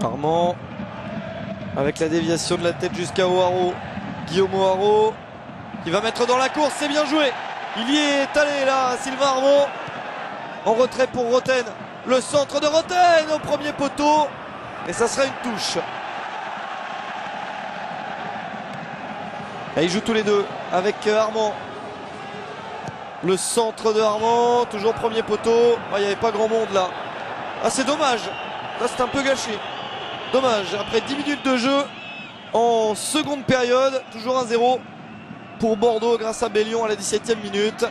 Armand avec la déviation de la tête jusqu'à O'Haraud. Guillaume O'Haraud qui va mettre dans la course, c'est bien joué. Il y est allé là, Sylvain Armand. En retrait pour Roten. Le centre de Roten au premier poteau. Et ça sera une touche. Et ils jouent tous les deux avec Armand. Le centre de Armand, toujours premier poteau. Ah, il n'y avait pas grand monde là. Ah, c'est dommage. Là, c'est un peu gâché. Dommage, après 10 minutes de jeu en seconde période, toujours 1-0 pour Bordeaux grâce à Bellion à la 17e minute.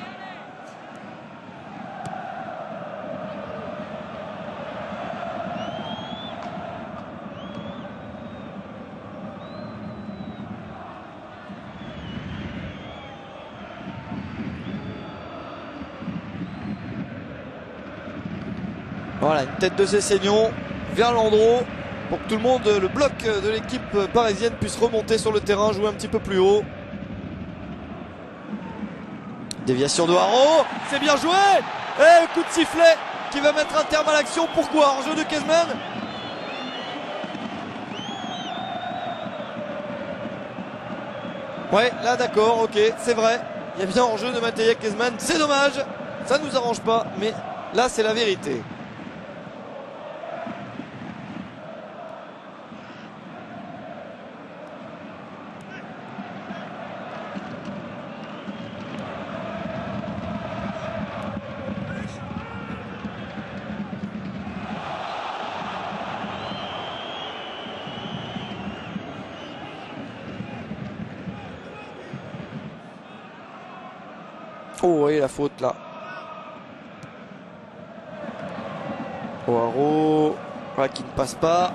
Voilà, une tête de Cessignon vers Landreau pour que tout le monde, le bloc de l'équipe parisienne puisse remonter sur le terrain, jouer un petit peu plus haut. Déviation de Haro, c'est bien joué. Et coup de sifflet qui va mettre un terme à l'action. Pourquoi? Hors-jeu de Kezman. Ouais, là d'accord, ok, c'est vrai. Il y a bien hors-jeu de Matej Kezman. C'est dommage, ça nous arrange pas, mais là c'est la vérité. Oh oui, la faute là. Haro, qui ne passe pas.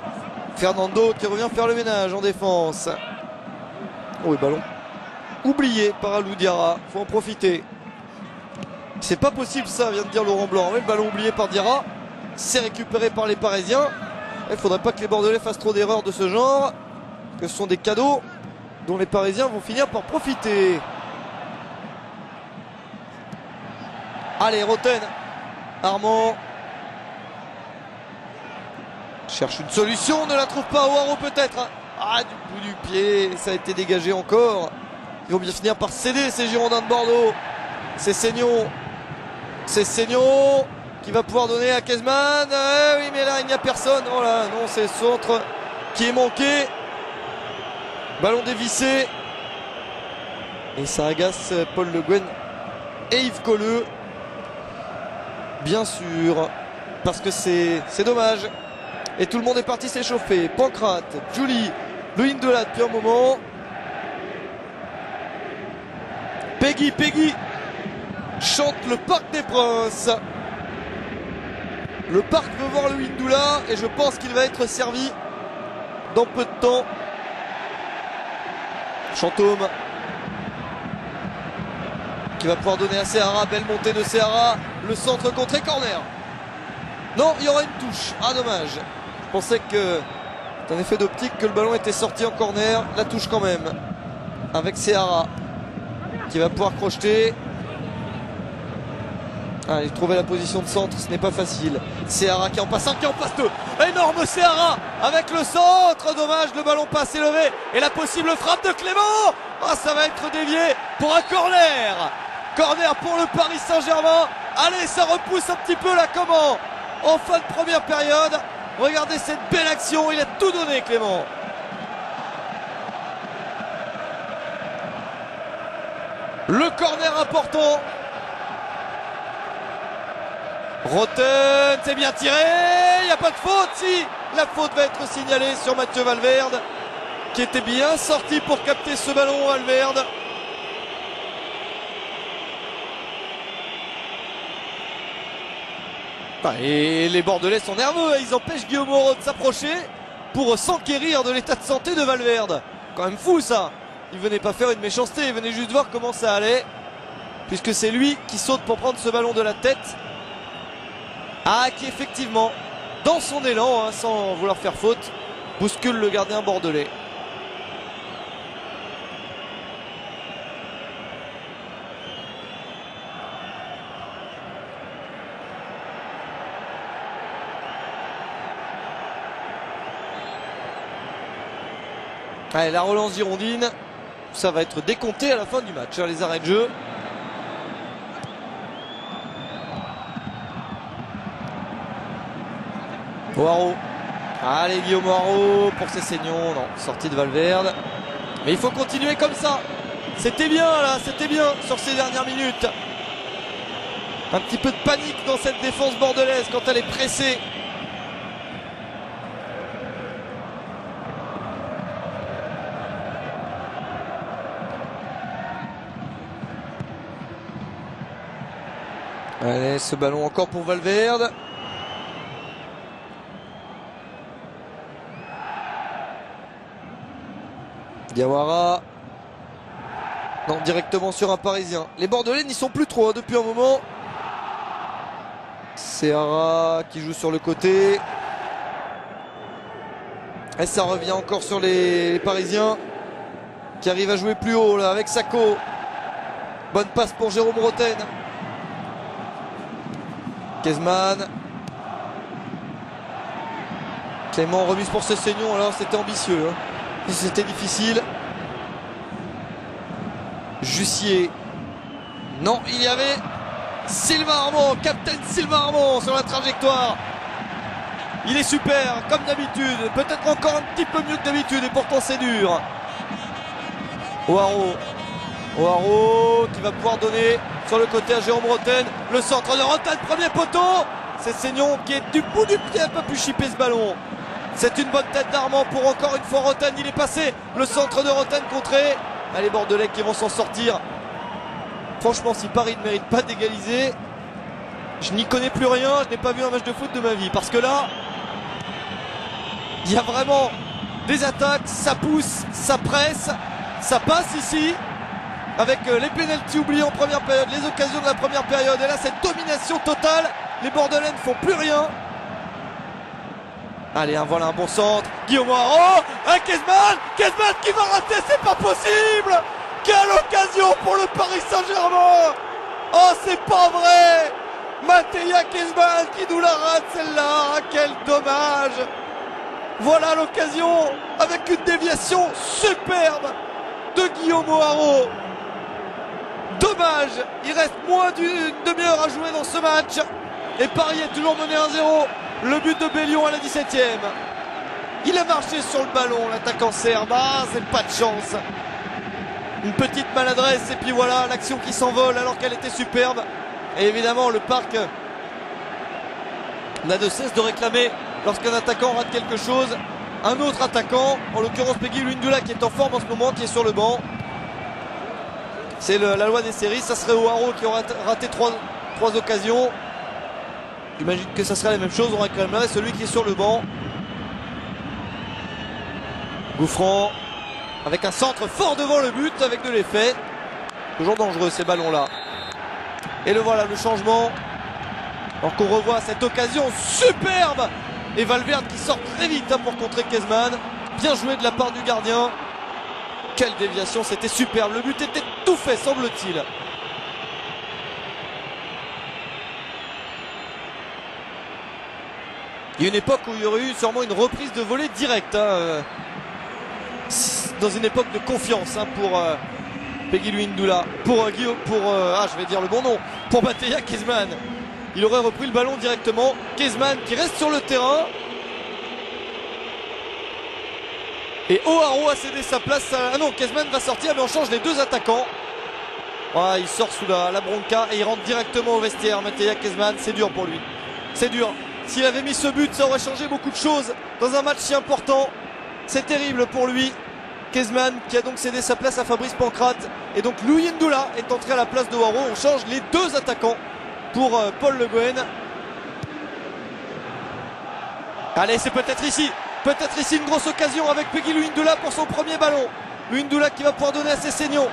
Fernando qui revient faire le ménage en défense. Oh, et ballon oublié par Alou Diarra. Faut en profiter. C'est pas possible ça, vient de dire Laurent Blanc. Mais le ballon oublié par Diarra. C'est récupéré par les Parisiens. Il faudrait pas que les Bordelais fassent trop d'erreurs de ce genre. Que ce sont des cadeaux dont les Parisiens vont finir par profiter. Allez, Roten, Armand cherche une solution, ne la trouve pas. Haro peut-être. Ah, du bout du pied, ça a été dégagé encore. Ils vont bien finir par céder ces Girondins de Bordeaux. C'est Cessignon. C'est Cessignon qui va pouvoir donner à Kezman. Oui, mais là, il n'y a personne. Oh là, non, c'est le centre qui est manqué. Ballon dévissé. Et ça agace Paul Le Guen et Yves Colleux. Bien sûr, parce que c'est dommage. Et tout le monde est parti s'échauffer. Pancrate, Julie, le Indola depuis un moment. Peggy chante le Parc des Princes. Le parc veut voir le Indoula et je pense qu'il va être servi dans peu de temps. Chantôme qui va pouvoir donner à Seara. Belle montée de Seara. Le centre contré, corner. Non, il y aura une touche. Ah, dommage. Je pensais que c'est un effet d'optique que le ballon était sorti en corner. La touche quand même. Avec Seara qui va pouvoir crocheter. Allez, trouver la position de centre, ce n'est pas facile. Seara qui en passe un, qui en passe deux. Énorme Seara avec le centre. Dommage, le ballon pas assez levé. Et la possible frappe de Clément. Ah, ça va être dévié pour un corner. Corner pour le Paris Saint-Germain. Allez, ça repousse un petit peu là, comment? En fin de première période. Regardez cette belle action. Il a tout donné, Clément. Le corner important. Roten, c'est bien tiré. Il n'y a pas de faute. Si, la faute va être signalée sur Mathieu Valverde, qui était bien sorti pour capter ce ballon. Valverde. Et les Bordelais sont nerveux, ils empêchent Guillaume Moreau de s'approcher pour s'enquérir de l'état de santé de Valverde. Quand même fou ça. Il venait pas faire une méchanceté, il venait juste voir comment ça allait, puisque c'est lui qui saute pour prendre ce ballon de la tête. Ah, qui effectivement, dans son élan, sans vouloir faire faute, bouscule le gardien bordelais. Allez, la relance girondine, ça va être décompté à la fin du match, les arrêts de jeu. Haro. Allez, Guillaume Haro pour Cessignon. Non, sortie de Valverde. Mais il faut continuer comme ça. C'était bien là, c'était bien sur ces dernières minutes. Un petit peu de panique dans cette défense bordelaise quand elle est pressée. Allez, ce ballon encore pour Valverde. Diawara. Non, directement sur un Parisien. Les Bordelais n'y sont plus trop depuis un moment. Serra qui joue sur le côté. Et ça revient encore sur les Parisiens qui arrivent à jouer plus haut là avec Sako. Bonne passe pour Jérôme Roten. Kezman. Clément remise pour Sessegnon. Alors c'était ambitieux, hein. C'était difficile. Jussier. Non, il y avait Sylvain Armand, capitaine Sylvain Armand sur la trajectoire. Il est super, comme d'habitude. Peut-être encore un petit peu mieux que d'habitude et pourtant c'est dur. O'Haraud. O'Haraud qui va pouvoir donner sur le côté à Jérôme Roten. Le centre de Roten, premier poteau. C'est Seignon qui est du bout du pied, un peu plus chipper ce ballon. C'est une bonne tête d'Armand pour encore une fois Roten. Il est passé. Le centre de Roten contré. Ah, les Bordelais qui vont s'en sortir. Franchement, si Paris ne mérite pas d'égaliser, je n'y connais plus rien. Je n'ai pas vu un match de foot de ma vie. Parce que là, il y a vraiment des attaques. Ça pousse, ça presse, ça passe ici. Avec les pénaltys oubliés en première période, les occasions de la première période. Et là, cette domination totale. Les Bordelais ne font plus rien. Allez, voilà un bon centre. Guillaume O'Haraud, Kezman qui va rater, c'est pas possible. Quelle occasion pour le Paris Saint-Germain. Oh, c'est pas vrai. Mattia Kezman qui nous la rate celle-là. Quel dommage. Voilà l'occasion avec une déviation superbe de Guillaume O'Haraud. Dommage, il reste moins d'une demi-heure à jouer dans ce match. Et Paris est toujours mené 1-0. Le but de Bellion à la 17e. Il a marché sur le ballon, l'attaquant serbe. Ah, c'est pas de chance. Une petite maladresse et puis voilà l'action qui s'envole alors qu'elle était superbe. Et évidemment le Parc n'a de cesse de réclamer lorsqu'un attaquant rate quelque chose. Un autre attaquant, en l'occurrence Peggy Luindula qui est en forme en ce moment, qui est sur le banc. C'est la loi des séries. Ça serait O'Haraud qui aura raté trois occasions. J'imagine que ça serait la même chose. On réclamerait celui qui est sur le banc. Gouffran avec un centre fort devant le but avec de l'effet. Toujours dangereux ces ballons là. Et le voilà, le changement. Alors qu'on revoit cette occasion superbe. Et Valverde qui sort très vite pour contrer Kezman. Bien joué de la part du gardien. Quelle déviation, c'était superbe. Le but était tout fait, semble-t-il. Il y a une époque où il y aurait eu sûrement une reprise de volée directe. Dans une époque de confiance pour Peggy Luindula. Pour Guillaume, je vais dire le bon nom. Pour Mattia Kezman. Il aurait repris le ballon directement. Kezman qui reste sur le terrain. Et O'Haraud a cédé sa place. Ah non, Kezman va sortir, mais on change les deux attaquants. Ah, il sort sous la bronca et il rentre directement au vestiaire. Mattia Kezman, c'est dur pour lui. C'est dur. S'il avait mis ce but, ça aurait changé beaucoup de choses dans un match si important. C'est terrible pour lui. Kezman qui a donc cédé sa place à Fabrice Pancrate. Et donc Luindula est entré à la place d'O'Haraud. On change les deux attaquants pour Paul Le Guen. Allez, c'est peut-être ici. Peut-être ici une grosse occasion avec Peggy Luindula pour son premier ballon. Luindula qui va pouvoir donner à Sessegnon.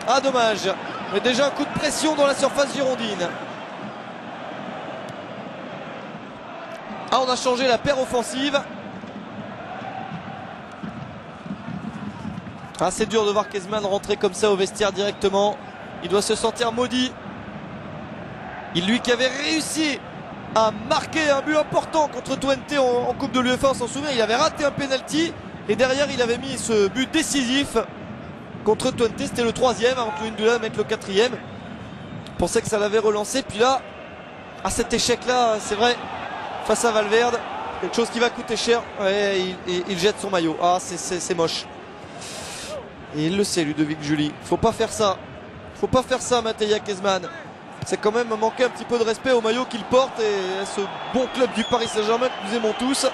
Ah, dommage. Mais déjà un coup de pression dans la surface girondine. Ah, on a changé la paire offensive. Ah, c'est dur de voir Kezman rentrer comme ça au vestiaire directement. Il doit se sentir maudit. Lui qui avait réussi à marquer un but important contre Twente en Coupe de l'UEFA, on s'en souvient. Il avait raté un penalty et derrière il avait mis ce but décisif contre Twente. C'était le 3e avant que Luindula mette le 4e. Je pensais que ça l'avait relancé. Puis là, à cet échec là, c'est vrai, face à Valverde, quelque chose qui va coûter cher. Ouais, il jette son maillot. Ah, c'est moche. Et il le sait, Ludovic Julie. Faut pas faire ça. Faut pas faire ça, Mattia Kezman. C'est quand même manquer un petit peu de respect au maillot qu'il porte et à ce bon club du Paris Saint-Germain que nous aimons tous.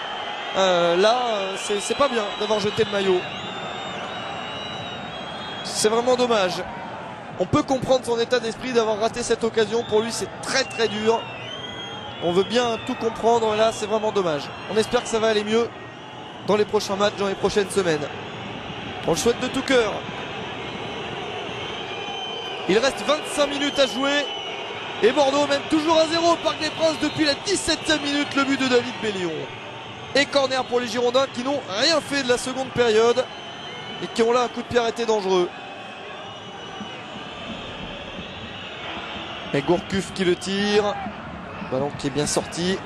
Là, c'est pas bien d'avoir jeté le maillot. C'est vraiment dommage. On peut comprendre son état d'esprit d'avoir raté cette occasion. Pour lui, c'est très très dur. On veut bien tout comprendre. Là, c'est vraiment dommage. On espère que ça va aller mieux dans les prochains matchs, dans les prochaines semaines. On le souhaite de tout cœur. Il reste 25 minutes à jouer. Et Bordeaux mène toujours à 0 au Parc des Princes depuis la 17e minute, le but de David Bellion. Et corner pour les Girondins qui n'ont rien fait de la seconde période et qui ont là un coup de pied arrêté dangereux. Et Gourcuff qui le tire. Ballon qui est bien sorti.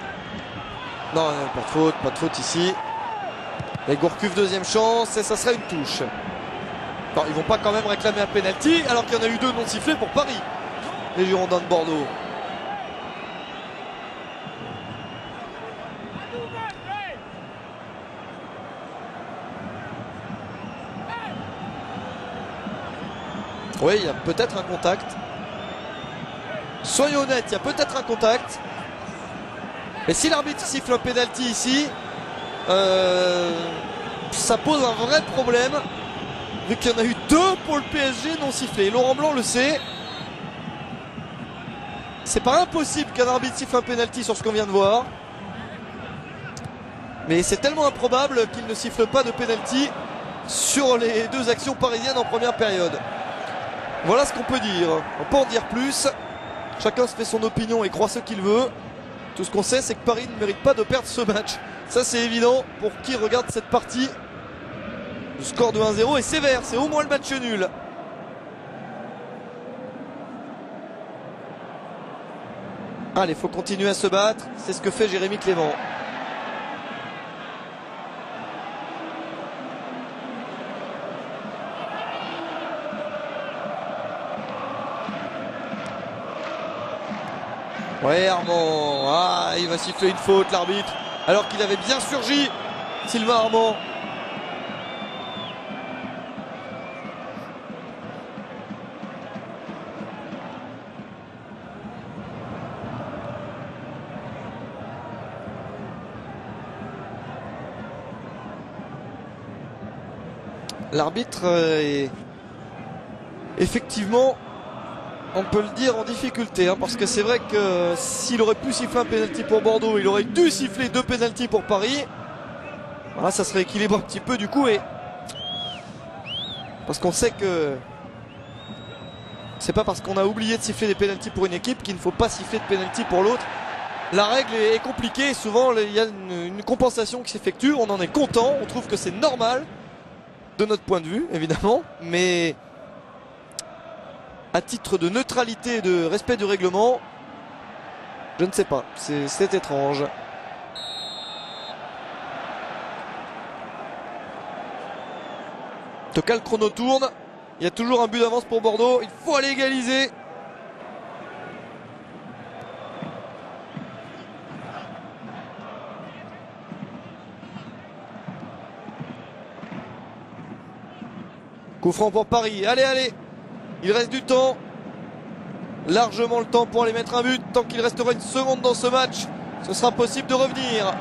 Non, pas de faute ici. Et Gourcuff, deuxième chance, et ça sera une touche. Non, ils vont pas quand même réclamer un penalty alors qu'il y en a eu deux non sifflés pour Paris. Les Girondins de Bordeaux. Oui, il y a peut-être un contact. Soyons honnêtes, il y a peut-être un contact. Mais si l'arbitre siffle un penalty ici, ça pose un vrai problème. Vu qu'il y en a eu deux pour le PSG non sifflés. Laurent Blanc le sait. C'est pas impossible qu'un arbitre siffle un penalty sur ce qu'on vient de voir. Mais c'est tellement improbable qu'il ne siffle pas de penalty sur les deux actions parisiennes en première période. Voilà ce qu'on peut dire. On peut en dire plus. Chacun se fait son opinion et croit ce qu'il veut. Tout ce qu'on sait, c'est que Paris ne mérite pas de perdre ce match. Ça, c'est évident pour qui regarde cette partie. Le score de 1-0 est sévère. C'est au moins le match nul. Allez, il faut continuer à se battre. C'est ce que fait Jérémy Clément. Ouais, Armand. Ah, il va siffler une faute, l'arbitre. Alors qu'il avait bien surgi, Sylvain Armand. L'arbitre est effectivement, on peut le dire, en difficulté, hein, parce que c'est vrai que s'il aurait pu siffler un pénalty pour Bordeaux, il aurait dû siffler deux pénaltys pour Paris. Voilà, ça serait équilibré un petit peu du coup, et parce qu'on sait que c'est pas parce qu'on a oublié de siffler des pénaltys pour une équipe qu'il ne faut pas siffler de pénalty pour l'autre. La règle est compliquée, souvent il y a une compensation qui s'effectue, on en est content, on trouve que c'est normal de notre point de vue évidemment, mais à titre de neutralité et de respect du règlement, je ne sais pas, c'est étrange. En tout cas, le chrono tourne, il y a toujours un but d'avance pour Bordeaux, il faut aller égaliser. Coup franc pour Paris, allez, allez. Il reste du temps. Largement le temps pour aller mettre un but. Tant qu'il restera une seconde dans ce match, ce sera possible de revenir.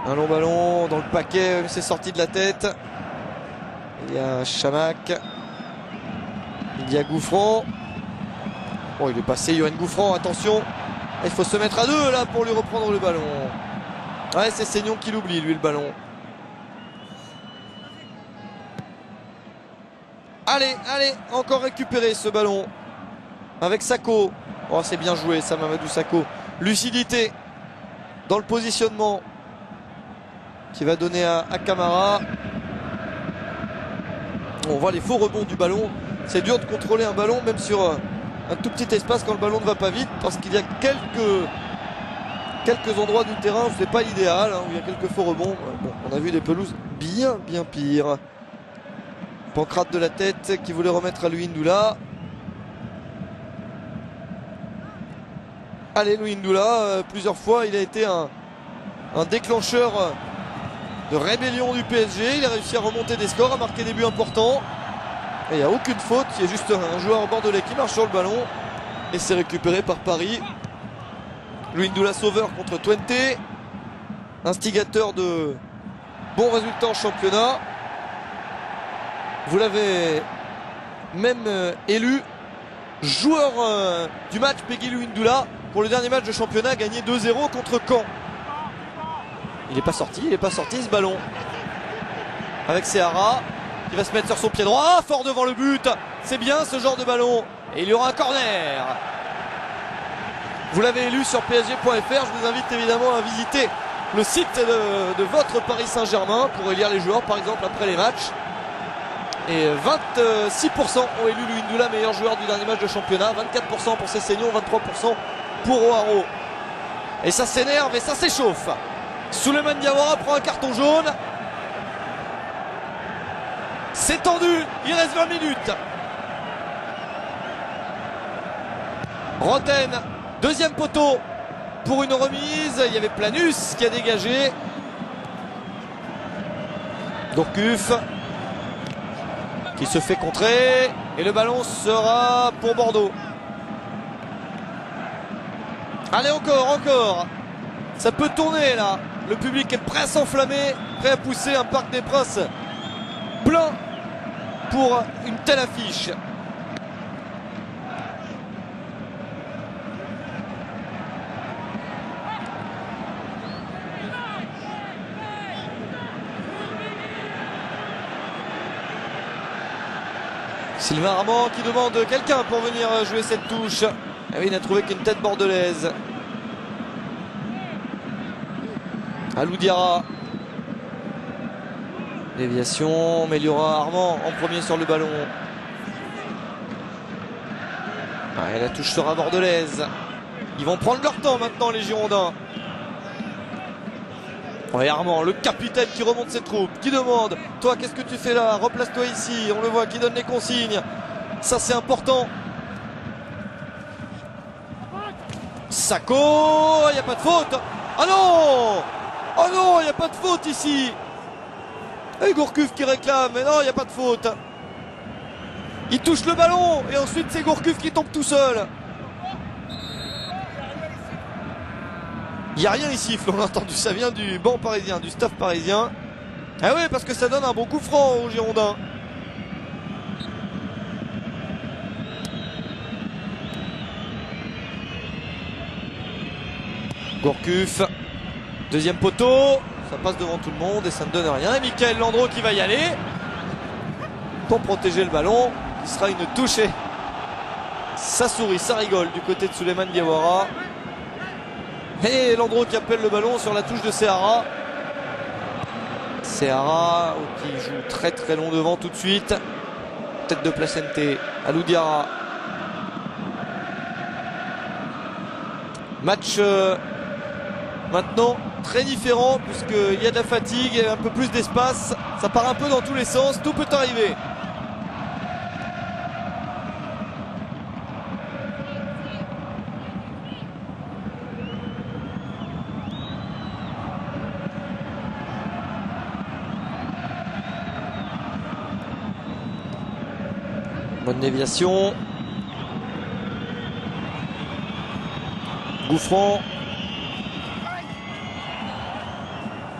Un long ballon dans le paquet, c'est sorti de la tête. Il y a Chamac. Il y a Gouffran. Oh, il est passé, Yoann Gouffran, attention. Il faut se mettre à deux là pour lui reprendre le ballon. Ouais, c'est Seignon qui l'oublie, lui, le ballon. Allez, allez, encore récupérer ce ballon avec Sakho. Oh, c'est bien joué ça, Mamadou Sakho. Lucidité dans le positionnement qui va donner à Camara. On voit les faux rebonds du ballon. C'est dur de contrôler un ballon même sur un tout petit espace quand le ballon ne va pas vite, parce qu'il y a quelques endroits du terrain où ce n'est pas l'idéal, hein, où il y a quelques faux rebonds. Bon, on a vu des pelouses bien pires. Pancrate de la tête qui voulait remettre à Louis Ndoula. Allez, Louis Ndoula, plusieurs fois il a été un déclencheur de rébellion du PSG. Il a réussi à remonter des scores, à marquer des buts importants. Et il n'y a aucune faute, il y a juste un joueur bordelais qui marche sur le ballon. Et c'est récupéré par Paris. Louis Ndoula sauveur contre Twente. Instigateur de bons résultats en championnat. Vous l'avez même élu joueur du match, Peggy Louis Ndoula, pour le dernier match de championnat gagné 2-0 contre Caen. Il n'est pas sorti ce ballon. Avec Seara qui va se mettre sur son pied droit, fort devant le but. C'est bien ce genre de ballon. Et il y aura un corner. Vous l'avez lu sur PSG.fr, je vous invite évidemment à visiter le site de votre Paris Saint-Germain pour élire les joueurs par exemple après les matchs. Et 26% ont élu Louis Ndoula meilleur joueur du dernier match de championnat, 24% pour Sessegnon, 23% pour O'Haro. Et ça s'énerve et ça s'échauffe. Souleymane Diawara prend un carton jaune. C'est tendu, il reste 20 minutes. Roten, deuxième poteau pour une remise. Il y avait Planus qui a dégagé. Gourcuff qui se fait contrer. Et le ballon sera pour Bordeaux. Allez, encore. Ça peut tourner là. Le public est prêt à s'enflammer, prêt à pousser un Parc des Princes plein pour une telle affiche. Sylvain Armand qui demande quelqu'un pour venir jouer cette touche. Et oui, il n'a trouvé qu'une tête bordelaise. Alou Diarra. Déviation, mais il y aura Armand en premier sur le ballon. Et la touche sera bordelaise. Ils vont prendre leur temps maintenant les Girondins. Et Armand, le capitaine qui remonte ses troupes, qui demande, toi qu'est-ce que tu fais là, replace-toi ici, on le voit, qui donne les consignes. Ça c'est important. Sako, il n'y a pas de faute. Ah non! Oh non, il n'y a pas de faute ici. Et Gourcuff qui réclame, mais non, il n'y a pas de faute. Il touche le ballon et ensuite c'est Gourcuff qui tombe tout seul. Il n'y a rien ici, on l'a entendu, ça vient du banc parisien, du staff parisien. Ah oui, parce que ça donne un bon coup franc aux Girondins. Gourcuff, deuxième poteau, ça passe devant tout le monde et ça ne donne rien. Et Michael Landreau qui va y aller pour protéger le ballon, qui sera une touche. Ça sourit, ça rigole du côté de Souleymane Diawara. Et Landreau qui appelle le ballon sur la touche de Seara. Seara qui joue très très long devant tout de suite. Tête de Placente, Alou Diarra. Match maintenant très différent puisqu'il y a de la fatigue et un peu plus d'espace. Ça part un peu dans tous les sens, tout peut arriver. Bonne déviation. Gouffran.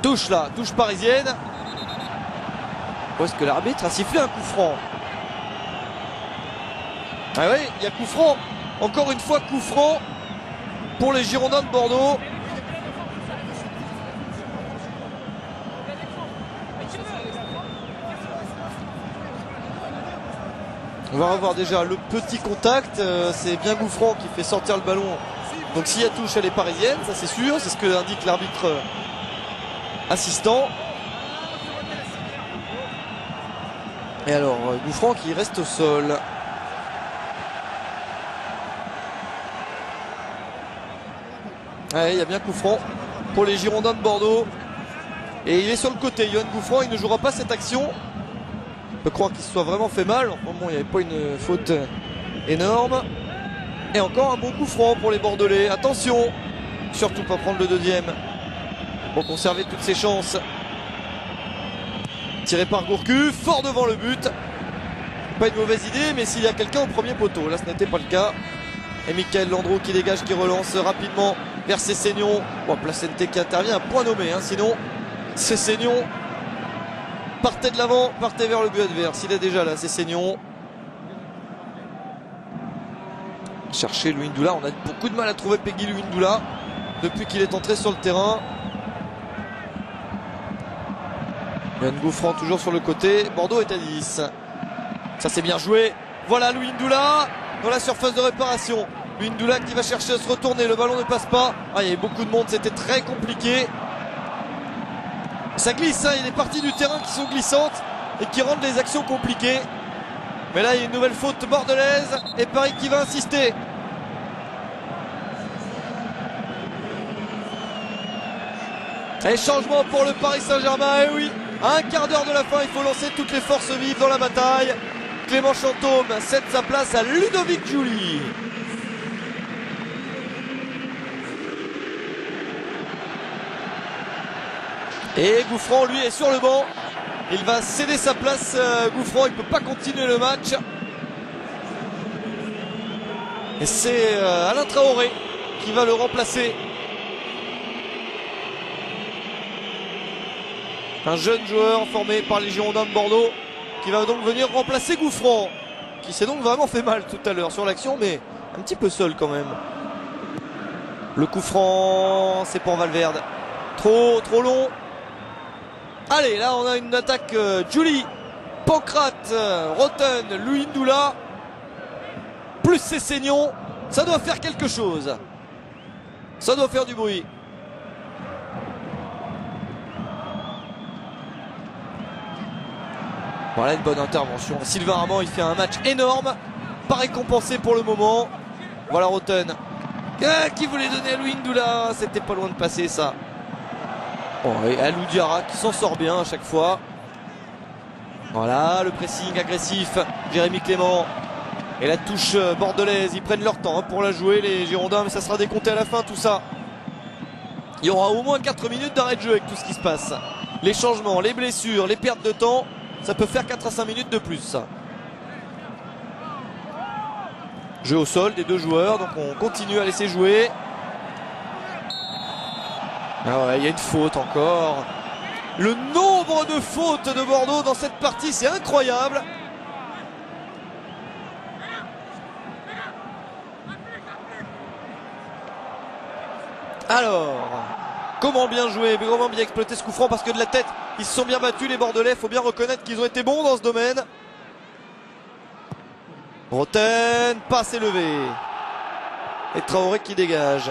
Touche là, touche parisienne. Où est-ce que l'arbitre a sifflé un coup franc? Ah oui, il y a coup franc. Encore une fois coup franc pour les Girondins de Bordeaux. On va revoir déjà le petit contact, c'est bien Gouffran qui fait sortir le ballon. Donc s'il y a touche, elle est parisienne, ça c'est sûr, c'est ce que indique l'arbitre assistant. Et alors Gouffran qui reste au sol. Ouais, il y a bien Gouffran pour les Girondins de Bordeaux. Et il est sur le côté, Yoann Gouffran, il ne jouera pas cette action. Je crois qu'il se soit vraiment fait mal. Enfin bon, il n'y avait pas une faute énorme. Et encore un bon coup franc pour les Bordelais. Attention, surtout pas prendre le deuxième pour conserver toutes ses chances. Tiré par Gourcuff, fort devant le but. Pas une mauvaise idée, mais s'il y a quelqu'un au premier poteau, là ce n'était pas le cas. Et Michael Landreau qui dégage, qui relance rapidement vers Sessegnon. Bon, Placente qui intervient, un point nommé, hein, sinon Sessegnon partez de l'avant, partez vers le but adverse. Il est déjà là, Sessegnon. Chercher Louis Ndoula. On a beaucoup de mal à trouver Peggy Louis Ndoula depuis qu'il est entré sur le terrain. Yoann Gouffran toujours sur le côté. Bordeaux est à 10. Ça c'est bien joué. Voilà Louis Ndoula dans la surface de réparation. Luindula qui va chercher à se retourner, le ballon ne passe pas. Ah, il y avait beaucoup de monde, c'était très compliqué. Ça glisse, hein, il y a des parties du terrain qui sont glissantes et qui rendent les actions compliquées. Mais là il y a une nouvelle faute bordelaise et Paris qui va insister. Et changement pour le Paris Saint-Germain, et oui, à un quart d'heure de la fin, il faut lancer toutes les forces vives dans la bataille. Clément Chantôme cède sa place à Ludovic Giuly. Et Gouffran, lui, est sur le banc. Il va céder sa place, Gouffran, il ne peut pas continuer le match. Et c'est Alain Traoré qui va le remplacer. Un jeune joueur formé par les Girondins de Bordeaux qui va donc venir remplacer Gouffran, qui s'est donc vraiment fait mal tout à l'heure sur l'action, mais un petit peu seul quand même. Le coup franc, c'est pour Valverde. Trop long. Allez, là on a une attaque Giuly, Pancrate, Roten, Luindula, plus Sessegnon. Ça doit faire quelque chose. Ça doit faire du bruit. Voilà une bonne intervention. Sylvain Armand, il fait un match énorme, pas récompensé pour le moment. Voilà Roten. Qui voulait donner à Luindula? C'était pas loin de passer ça. Bon, et Alou Diarra qui s'en sort bien à chaque fois. Voilà le pressing agressif. Jérémy Clément. Et la touche bordelaise. Ils prennent leur temps pour la jouer les Girondins, mais ça sera décompté à la fin tout ça. Il y aura au moins 4 minutes d'arrêt de jeu avec tout ce qui se passe. Les changements, les blessures, les pertes de temps. Ça peut faire 4 à 5 minutes de plus ça. Jeu au sol des deux joueurs, donc on continue à laisser jouer. Ah ouais, il y a une faute encore. Le nombre de fautes de Bordeaux dans cette partie, c'est incroyable. Alors, comment bien jouer, comment bien exploiter ce coup franc, parce que de la tête, ils se sont bien battus les Bordelais. Il faut bien reconnaître qu'ils ont été bons dans ce domaine. Roten, passe élevée. Et Traoré qui dégage.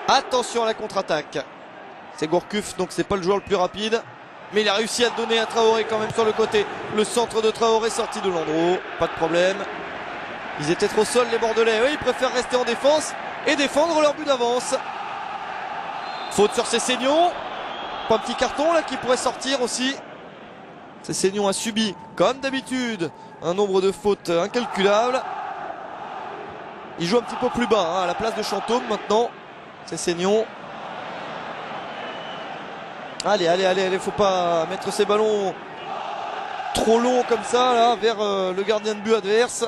Attention à la contre-attaque. C'est Gourcuff, donc c'est pas le joueur le plus rapide. Mais il a réussi à donner à Traoré quand même sur le côté. Le centre de Traoré sorti de Landreau. Pas de problème. Ils étaient trop seuls les Bordelais. Oui, ils préfèrent rester en défense et défendre leur but d'avance. Faute sur Sessegnon. Pas un petit carton là qui pourrait sortir aussi. Sessegnon a subi, comme d'habitude, un nombre de fautes incalculable. Il joue un petit peu plus bas, hein, à la place de Chantôme maintenant. Sessegnon. Allez, faut pas mettre ces ballons trop longs comme ça là, vers le gardien de but adverse.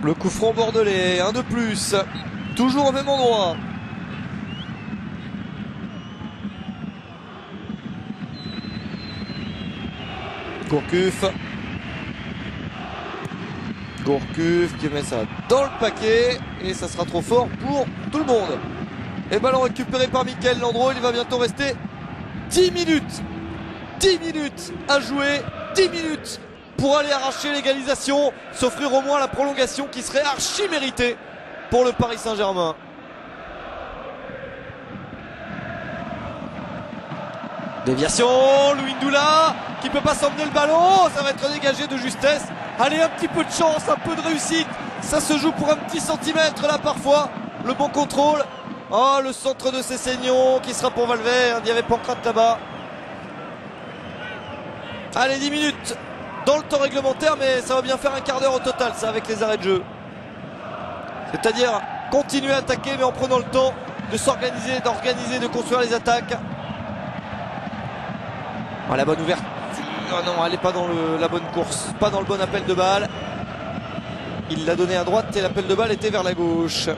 Le coup franc bordelais, un de plus, toujours au même endroit. Gourcuff. Gourcuff qui met ça dans le paquet et ça sera trop fort pour tout le monde. Et ballon récupéré par Mickaël Landreau, il va bientôt rester 10 minutes. 10 minutes à jouer, 10 minutes pour aller arracher l'égalisation, s'offrir au moins la prolongation qui serait archi méritée pour le Paris Saint-Germain. Déviation, Luindula qui peut pas s'emmener le ballon, ça va être dégagé de justesse. Allez, un petit peu de chance, un peu de réussite, ça se joue pour un petit centimètre là parfois. Le bon contrôle. Oh, le centre de Sessegnon qui sera pour Valverde, il y avait Pancrate là-bas. Allez, 10 minutes dans le temps réglementaire, mais ça va bien faire un quart d'heure au total ça avec les arrêts de jeu. C'est-à-dire continuer à attaquer mais en prenant le temps de s'organiser, d'organiser, de construire les attaques. Oh, la bonne ouverture, oh non, elle n'est pas dans la bonne course, pas dans le bon appel de balle. Il l'a donné à droite et l'appel de balle était vers la gauche.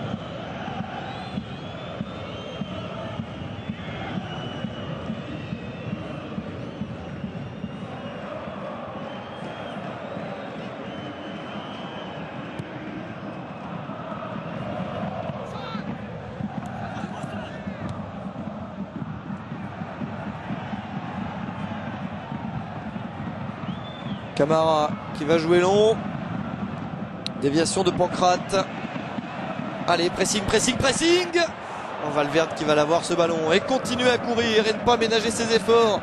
Camara qui va jouer long. Déviation de Pancrate. Allez, pressing, pressing, pressing. Valverde qui va l'avoir ce ballon et continuer à courir et ne pas ménager ses efforts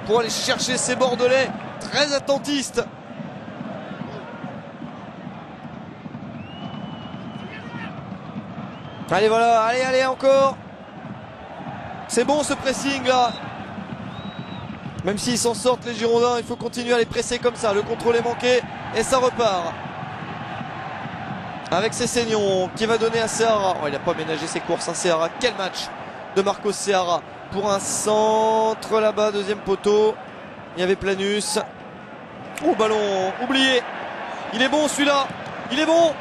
pour aller chercher ces Bordelais très attentistes. Allez, voilà, allez, allez, encore. C'est bon ce pressing là. Même s'ils s'en sortent les Girondins, il faut continuer à les presser comme ça. Le contrôle est manqué et ça repart. Avec Cessignon qui va donner à Seara. Oh, il n'a pas ménagé ses courses, hein, Seara. Quel match de Marcos Seara. Pour un centre là-bas, deuxième poteau. Il y avait Planus. Oh, ballon oublié. Il est bon celui-là. Il est bon.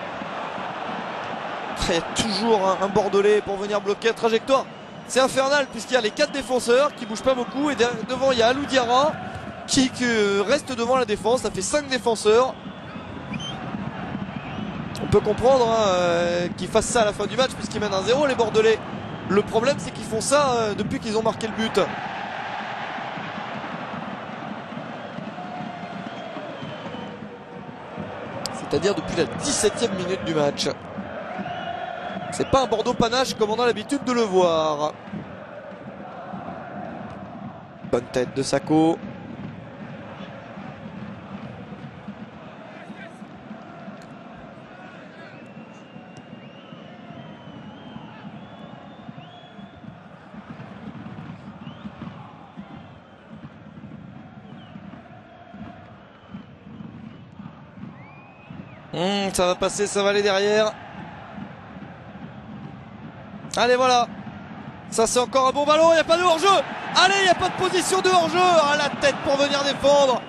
Il y a toujours un Bordelais pour venir bloquer la trajectoire. C'est infernal puisqu'il y a les 4 défenseurs qui bougent pas beaucoup. Et devant, il y a Alou Diarra qui reste devant la défense. Ça fait 5 défenseurs. On peut comprendre qu'ils fassent ça à la fin du match puisqu'ils mènent 1-0 les Bordelais. Le problème c'est qu'ils font ça depuis qu'ils ont marqué le but. C'est-à-dire depuis la 17e minute du match. C'est pas un Bordeaux panache comme on a l'habitude de le voir. Bonne tête de Sako. Ça va passer, ça va aller derrière. Allez, voilà. Ça, c'est encore un bon ballon. Il n'y a pas de hors-jeu. Allez, il n'y a pas de position de hors-jeu. À la tête pour venir défendre.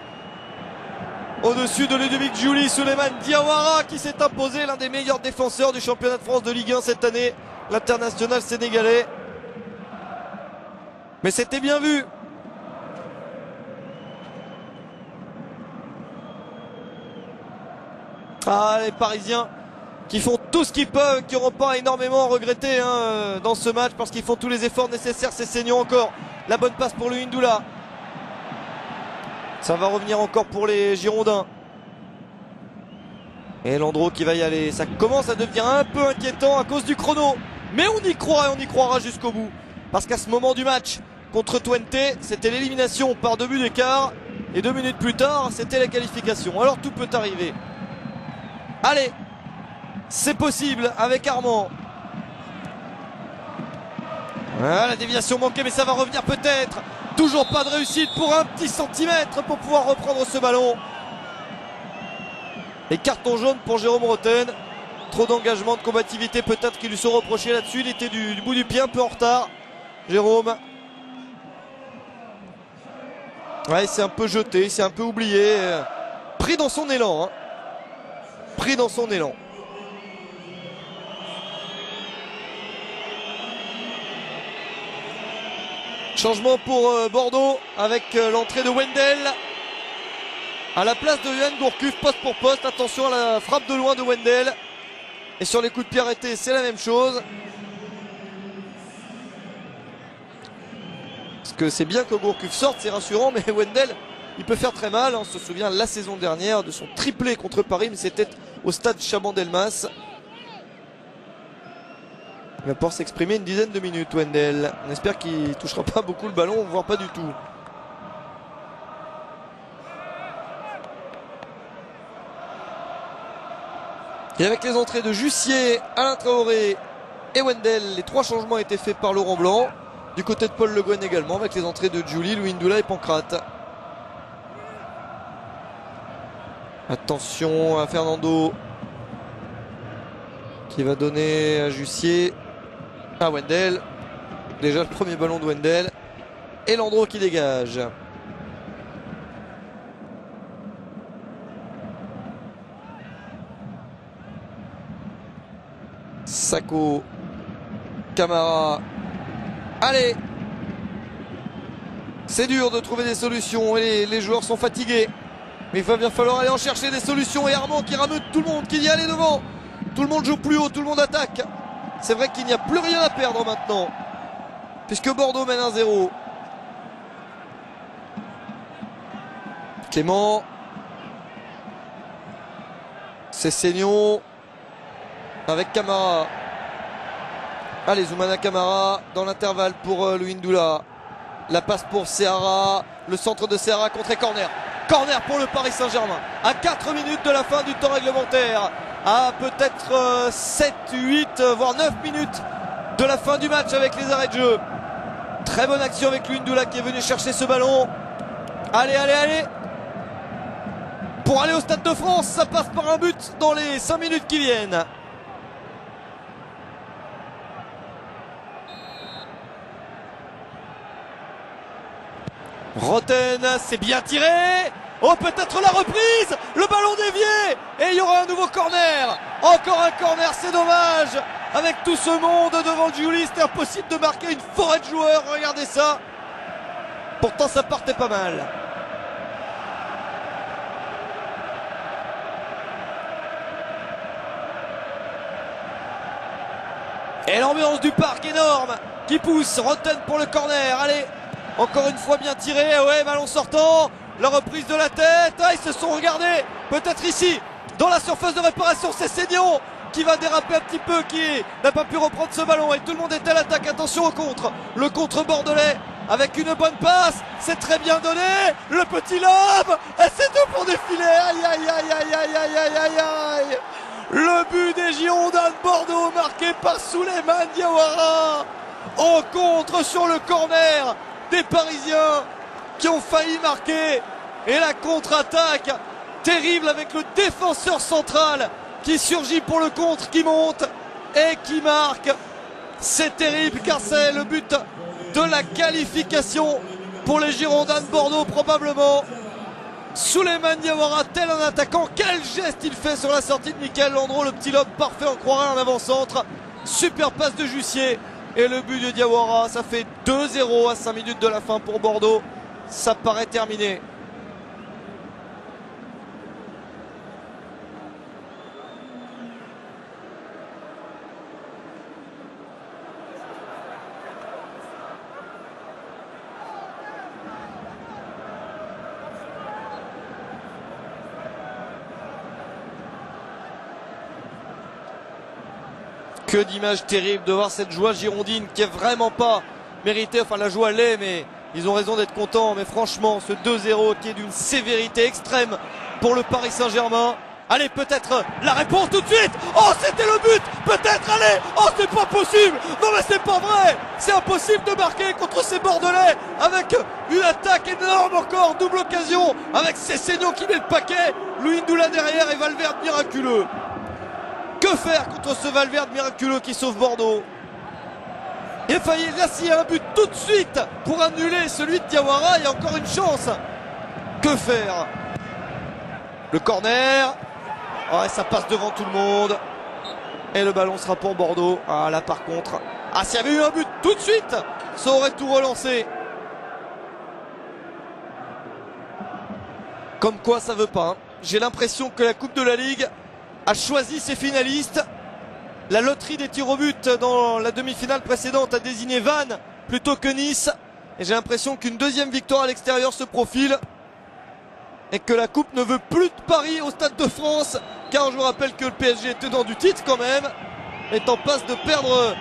Au-dessus de Ludovic Giuli, Souleymane Diawara qui s'est imposé, l'un des meilleurs défenseurs du championnat de France de Ligue 1 cette année. L'international sénégalais. Mais c'était bien vu. Ah, les Parisiens qui font tout ce qu'ils peuvent, qui n'auront pas énormément regretté dans ce match parce qu'ils font tous les efforts nécessaires. C'est Cessignon encore. La bonne passe pour le Hindula. Ça va revenir encore pour les Girondins. Et Landreau qui va y aller. Ça commence à devenir un peu inquiétant à cause du chrono. Mais on y croit et on y croira jusqu'au bout. Parce qu'à ce moment du match contre Twente, c'était l'élimination par 2 buts d'écart. Et 2 minutes plus tard, c'était la qualification. Alors tout peut arriver. Allez, c'est possible avec Armand. Voilà, la déviation manquée, mais ça va revenir peut-être. Toujours pas de réussite pour un petit centimètre pour pouvoir reprendre ce ballon. Et carton jaune pour Jérôme Roten. Trop d'engagement, de combativité peut-être qu'ils lui sont reprochés là-dessus. Il était du bout du pied, un peu en retard. Jérôme. Ouais, il s'est un peu jeté, il s'est un peu oublié. Pris dans son élan. Hein. Pris dans son élan. Changement pour Bordeaux avec l'entrée de Wendel à la place de Yohan Gourcuff, poste pour poste. Attention à la frappe de loin de Wendel. Et sur les coups de pied arrêtés, c'est la même chose. Parce que c'est bien que Gourcuff sorte, c'est rassurant, mais Wendel, il peut faire très mal. On se souvient la saison dernière de son triplé contre Paris, mais c'était au stade Chaban-Delmas. Il va pouvoir s'exprimer une dizaine de minutes, Wendel. On espère qu'il ne touchera pas beaucoup le ballon, voire pas du tout. Et avec les entrées de Jussier, Alain Traoré et Wendel, les 3 changements ont été faits par Laurent Blanc. Du côté de Paul Le Guen également, avec les entrées de Giuli, Louis Ndoula et Pancrate. Attention à Fernando qui va donner à Jussier. À Wendel. Déjà le premier ballon de Wendel. Et Landreau qui dégage. Sako. Camara. Allez. C'est dur de trouver des solutions et les joueurs sont fatigués. Mais il va bien falloir aller en chercher des solutions. Et Armand qui rameute tout le monde, qui dit allez devant. Tout le monde joue plus haut, tout le monde attaque. C'est vrai qu'il n'y a plus rien à perdre maintenant. Puisque Bordeaux mène 1-0. Clément. C'est Seignon avec Camara. Allez, Zoumana Camara dans l'intervalle pour Louindoula. La passe pour Seara. Le centre de Seara contre corner. Corner pour le Paris Saint-Germain. À 4 minutes de la fin du temps réglementaire. À peut-être 7, 8, voire 9 minutes de la fin du match avec les arrêts de jeu. Très bonne action avec Louindoula qui est venu chercher ce ballon. Allez, allez, allez. Pour aller au Stade de France, ça passe par un but dans les 5 minutes qui viennent. Roten, c'est bien tiré. Oh, peut-être la reprise. Le ballon dévié. Et il y aura un nouveau corner. Encore un corner, c'est dommage. Avec tout ce monde devant Giuli, c'était impossible de marquer une forêt de joueurs. Regardez ça. Pourtant, ça partait pas mal. Et l'ambiance du parc énorme qui pousse Roten pour le corner. Allez, encore une fois bien tiré. Ouais, ballon sortant. La reprise de la tête. Ah, ils se sont regardés. Peut-être ici, dans la surface de réparation, c'est Seignon qui va déraper un petit peu, qui n'a pas pu reprendre ce ballon. Et tout le monde est à l'attaque. Attention au contre. Le contre bordelais avec une bonne passe. C'est très bien donné. Le petit lob. Et c'est tout pour défiler. Aïe, aïe, aïe, aïe, aïe, aïe, aïe, aïe, aïe. Le but des Girondins de Bordeaux marqué par Souleymane Diawara en contre sur le corner des Parisiens qui ont failli marquer. Et la contre-attaque terrible avec le défenseur central qui surgit pour le contre, qui monte et qui marque. C'est terrible car c'est le but de la qualification pour les Girondins de Bordeaux probablement. Souleymane Diawara, tel un attaquant, quel geste il fait sur la sortie de Michael Landreau, le petit lob parfait, on croirait un avant-centre. Super passe de Jussier et le but de Diawara, ça fait 2-0 à 5 minutes de la fin pour Bordeaux. Ça paraît terminé. Que d'images terribles de voir cette joie girondine qui est vraiment pas méritée. Enfin, la joie l'est, mais ils ont raison d'être contents. Mais franchement, ce 2-0 qui est d'une sévérité extrême pour le Paris Saint-Germain. Allez, peut-être la réponse tout de suite. Oh, c'était le but. Peut-être, allez. Oh, c'est pas possible. Non, mais c'est pas vrai. C'est impossible de marquer contre ces Bordelais avec une attaque énorme encore. Double occasion avec Seignon qui met le paquet. Louindoula derrière et Valverde miraculeux. Que faire contre ce Valverde miraculeux qui sauve Bordeaux? Il a failli, là s'il y a un but tout de suite pour annuler celui de Diawara, il y a encore une chance. Que faire? Le corner. Oh, et ça passe devant tout le monde. Et le ballon sera pour Bordeaux. Ah là par contre. Ah, s'il y avait eu un but tout de suite, ça aurait tout relancé. Comme quoi ça veut pas. Hein. J'ai l'impression que la Coupe de la Ligue a choisi ses finalistes. La loterie des tirs au but dans la demi-finale précédente a désigné Vannes plutôt que Nice. Et j'ai l'impression qu'une deuxième victoire à l'extérieur se profile. Et que la Coupe ne veut plus de Paris au Stade de France. Car je vous rappelle que le PSG est tenant du titre quand même. Est en passe de perdre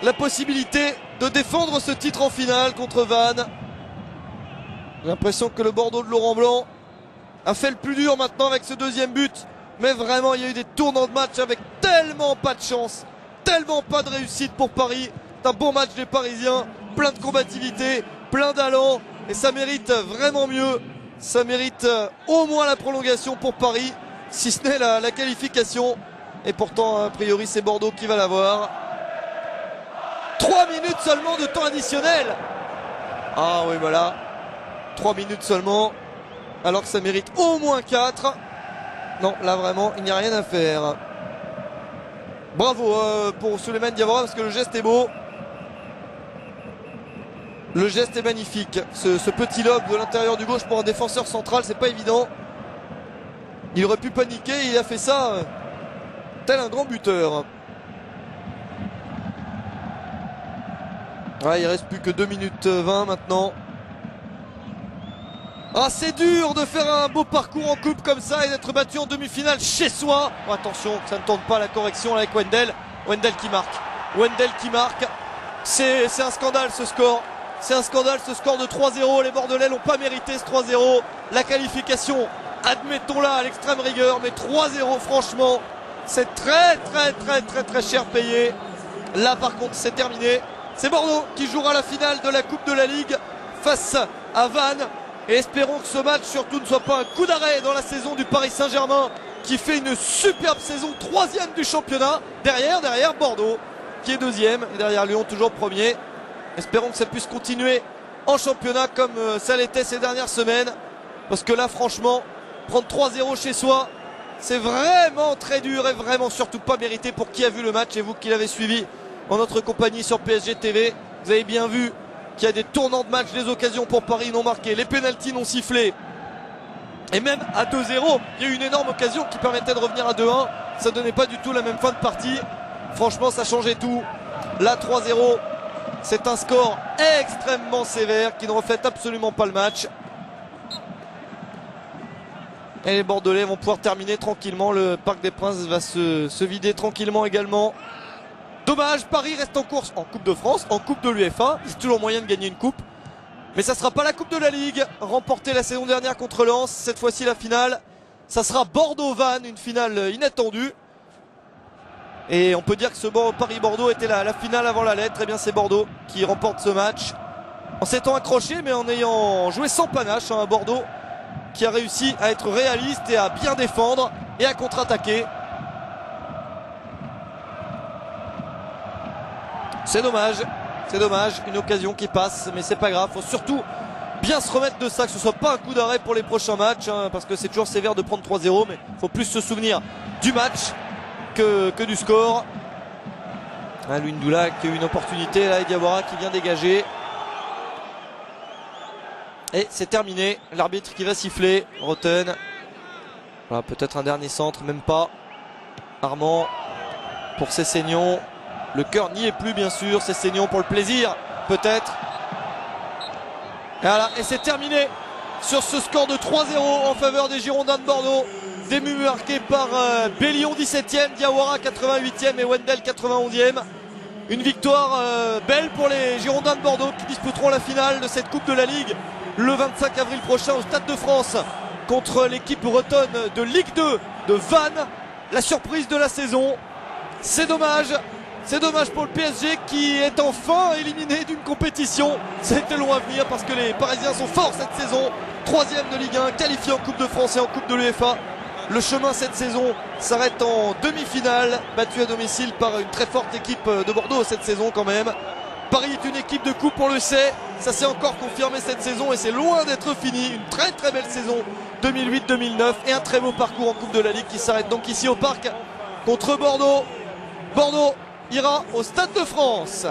la possibilité de défendre ce titre en finale contre Vannes. J'ai l'impression que le Bordeaux de Laurent Blanc a fait le plus dur maintenant avec ce deuxième but. Mais vraiment, il y a eu des tournants de match avec tellement pas de chance, tellement pas de réussite pour Paris. C'est un bon match des Parisiens, plein de combativité, plein d'allant. Et ça mérite vraiment mieux. Ça mérite au moins la prolongation pour Paris, si ce n'est la qualification. Et pourtant, a priori, c'est Bordeaux qui va l'avoir. 3 minutes seulement de temps additionnel. Ah oui, voilà. 3 minutes seulement. Alors que ça mérite au moins 4. Non, là vraiment, il n'y a rien à faire. Bravo pour Souleymane Diawara parce que le geste est beau. Le geste est magnifique. Ce petit lob de l'intérieur du gauche pour un défenseur central, c'est pas évident. Il aurait pu paniquer, il a fait ça tel un grand buteur. Ouais, il reste plus que 2 minutes 20 maintenant. Ah, c'est dur de faire un beau parcours en coupe comme ça et d'être battu en demi-finale chez soi. Oh, attention, ça ne tente pas la correction là avec Wendell. Wendell qui marque. Wendell qui marque. C'est un scandale ce score. C'est un scandale ce score de 3-0. Les Bordelais n'ont pas mérité ce 3-0. La qualification, admettons-la à l'extrême rigueur, mais 3-0 franchement, c'est très cher payé. Là par contre c'est terminé. C'est Bordeaux qui jouera la finale de la Coupe de la Ligue face à Vannes. Et espérons que ce match surtout ne soit pas un coup d'arrêt dans la saison du Paris Saint-Germain qui fait une superbe saison, 3e du championnat, derrière Bordeaux qui est 2e et derrière Lyon toujours 1er. Espérons que ça puisse continuer en championnat comme ça l'était ces dernières semaines, parce que là franchement prendre 3-0 chez soi c'est vraiment très dur et vraiment surtout pas mérité pour qui a vu le match. Et vous qui l'avez suivi en notre compagnie sur PSG TV, vous avez bien vu qu'il y a des tournants de match, des occasions pour Paris non marquées, les pénaltys non sifflés. Et même à 2-0, il y a eu une énorme occasion qui permettait de revenir à 2-1. Ça donnait pas du tout la même fin de partie. Franchement, ça changeait tout. Là, 3-0, c'est un score extrêmement sévère qui ne reflète absolument pas le match. Et les Bordelais vont pouvoir terminer tranquillement. Le Parc des Princes va se vider tranquillement également. Dommage, Paris reste en course en Coupe de France, en Coupe de l'UEFA. Il y a toujours moyen de gagner une coupe. Mais ça ne sera pas la Coupe de la Ligue, remportée la saison dernière contre Lens. Cette fois-ci la finale, ça sera Bordeaux-Vannes, une finale inattendue. Et on peut dire que ce Paris-Bordeaux était la finale avant la lettre. Et bien c'est Bordeaux qui remporte ce match en s'étant accroché mais en ayant joué sans panache. Un Bordeaux qui a réussi à être réaliste et à bien défendre et à contre-attaquer. C'est dommage, une occasion qui passe, mais c'est pas grave. Faut surtout bien se remettre de ça, que ce soit pas un coup d'arrêt pour les prochains matchs, hein, parce que c'est toujours sévère de prendre 3-0, mais faut plus se souvenir du match que du score. Ah, Louindoula qui a eu une opportunité, là, et Diawara qui vient dégager. Et c'est terminé, l'arbitre qui va siffler, Roten. Voilà, peut-être un dernier centre, même pas. Armand pour Sessegnon. Le cœur n'y est plus bien sûr, Sessegnon pour le plaisir, peut-être. Et voilà, et c'est terminé sur ce score de 3-0 en faveur des Girondins de Bordeaux. Des buts marqués par Bellion 17e, Diawara 88e et Wendell 91e. Une victoire belle pour les Girondins de Bordeaux qui disputeront la finale de cette Coupe de la Ligue le 25 avril prochain au Stade de France contre l'équipe bretonne de Ligue 2 de Vannes. La surprise de la saison, c'est dommage. C'est dommage pour le PSG qui est enfin éliminé d'une compétition. C'était long à venir parce que les Parisiens sont forts cette saison. 3e de Ligue 1, qualifié en Coupe de France et en Coupe de l'UEFA. Le chemin cette saison s'arrête en demi-finale, battu à domicile par une très forte équipe de Bordeaux cette saison quand même. Paris est une équipe de coupe, on le sait. Ça s'est encore confirmé cette saison et c'est loin d'être fini. Une très belle saison 2008-2009 et un très beau parcours en Coupe de la Ligue qui s'arrête donc ici au Parc contre Bordeaux. Bordeaux ira au Stade de France.